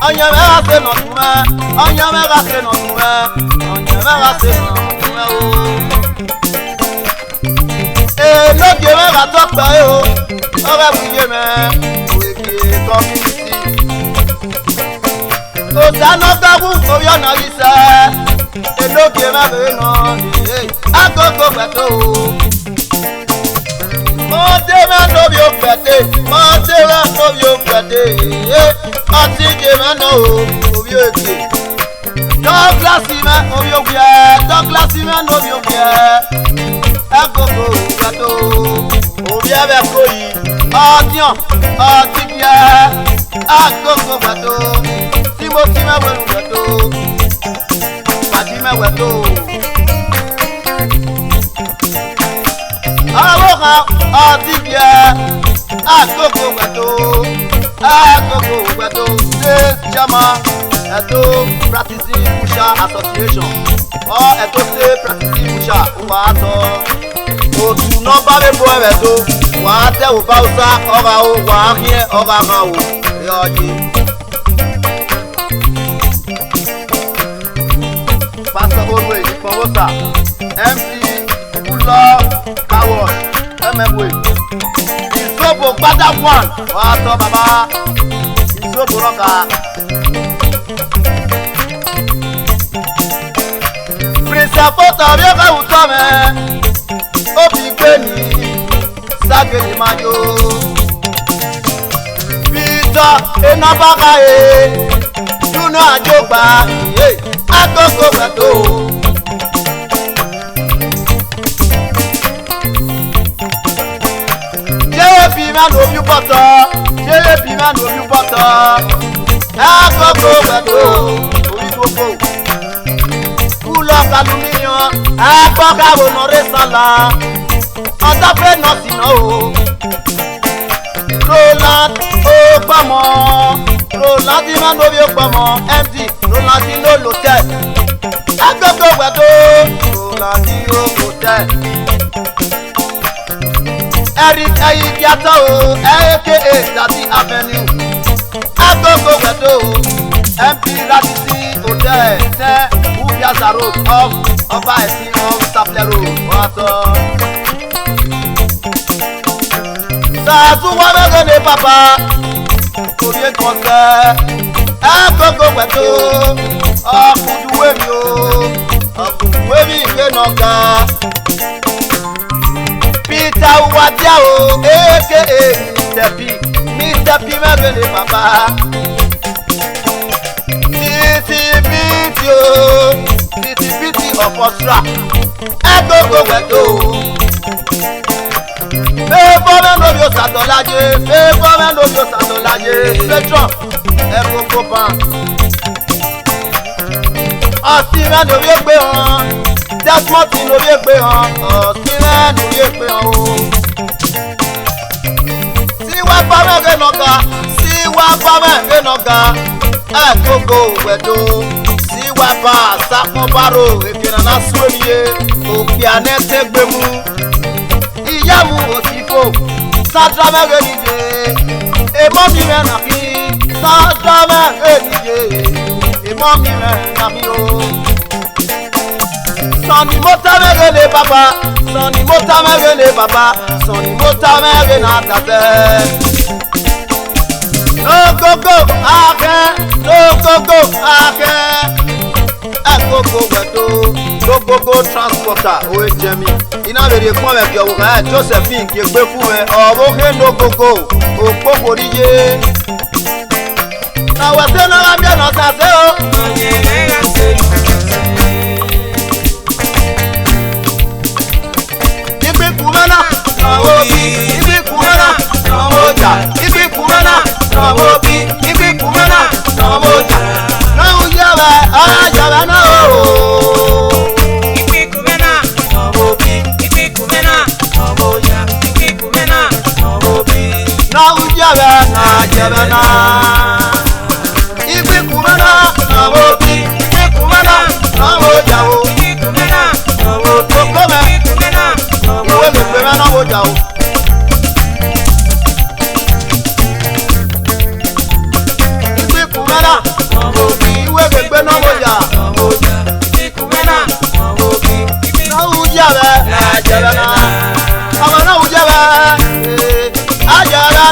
Anya me ase no tume anya me ase no tume anya me ase no tume o lókè mẹ́ta tọ́pẹ́ o ọ̀rẹ́ wíyé mẹ́ òye community òsánà gbàgbọ́ orí ọ̀nà yìí sẹ́ lókè mẹ́rin náà agogo gbẹ̀tọ́ o mọ́tẹ́ mẹ́ lórí ògbẹ̀tẹ́ mọ́tẹ́ mẹ́ lórí ògbẹ̀tẹ́ ọtí jẹ mẹ́ náà o orí ògbè dọ́gílásì mẹ́ orí ògbè dọ́gílásì mẹ́ lórí ògbè agogo gbẹ̀tọ́ orí ẹ̀bẹ̀ kóyì ọtíyàn ọtíkíẹ́ agogo gbẹ̀tọ́ timothy mẹ́wẹ̀lú gbẹ̀tọ́ pàdí mẹ́wẹ̀tọ́ ọlọ́wọ́ ọtíkíẹ́ agogo gbẹ̀tọ́ state chairman Edo Practicing Pusher Association or Edo State Practicing Pusher wà á tọ́ òtù nọ́mbà mẹ́bọ̀ ẹ̀rẹ̀ tó wà á tẹ̀ wò báwùsá ọ̀rà o wà á hìẹ́ ọ̀rà kan o rí ọjì. Pastor Olwe Ìfọwọ́sà MC Kúlọ̀ Kawọ̀ MMA Ìsòbò Gbádàfọ̀n wà á tọ́ bàbá Ìsòbò rọ́kà. Pírísẹ̀pọ̀tà bí ọkọ̀ ìwùtọ́ mẹ́ obi gbé ní ságèlè máa yó Peter enabaka dúnú àjọgbà agogo gbẹ̀tọ́ jp mẹ́nu omi bọ́tọ̀ jp mẹ́nu omi bọ́tọ̀ agogo gbẹ̀tọ́ orí gbogbo kúlọ̀ aluminium agbọ́gàwò nọ̀rẹ́ sálà ọ̀dọ́fẹ́ nọ́ọ̀sì náà o Roland ogbọ́mọ Roland iná lórí ogbọ́mọ MD Roland ló lò tẹ̀ agogo gbẹ̀dọ̀ Roland ló tẹ̀ Eric Eyibiatọ o aka Dadi Avenue agogo gbẹ̀dọ̀ MP Radisi Hotel tẹ̀ Ubiaza Road off Ọba Ẹ̀sìn of Sapele Road wàtọ́. Sàtú wá mẹ́rin ní bàbá orí ẹ̀kọ́sẹ́ agogo gbẹ̀dọ̀ ọkùnjúwé mi o ọkùnjúwé mi ìgbé náà ga. Peter Uwadia o aka Mr. P mẹ́rin ní bàbá. Titi of Ostra agogo gbẹ̀dọ̀ favour mẹ́rin omi òsàtọ̀láyé favour mẹ́rin omi òsàtọ̀láyé patron ẹ̀kọ́kọ́ bank ọtí mẹ́rin omi ègbé hàn Desmond omi ègbé hàn ọtí mẹ́rin omi ègbé hàn o síwá bá mẹ́rin nọ̀gà síwá bá mẹ́rin nọ̀gà agogo gbẹ̀dọ̀ wapa sakobaro ekena na suoniye opi anete gbemu iyamu osifo sadra merenije emomi me na ki sadra merenije emomi me na mi o soni mota merele baba soni mota merele baba soni mota mere na tate no go ake agogo gbẹ̀dọ̀ gbogbo transporter oye jẹmi iná lèrè fún ọmọ ẹ̀kẹ́ òwò ẹ̀ Josephine kì í gbé fún ẹ ọ̀rọ̀ kéno gbogbo òpópó níye. Nàwọ̀ tí náà wá bí ọ̀nà sàṣẹ́ o. Ibi kùmẹ́nà nàwọ̀ bí ibi kùmẹ́nà nàwọ̀ ọjà ibi kùmẹ́nà nàwọ̀ bí ibi kùmẹ́nà nàwọ̀ ọjà. Náà ń yẹ wẹ̀ ọ̀yàwẹ̀ náà o. Ibi kùmẹ́nà nàwọ̀ bí ibi kùmẹ́nà nàwọ̀ ọjà.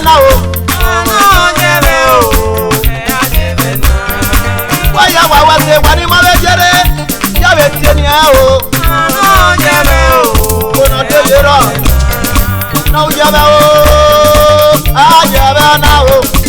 na o. Jebe o, jebe na. Waya wa se wani ma be jere. Ya be tieni o. Jebe o, Kono de yero. Na o jebe o. Ah jebe na o.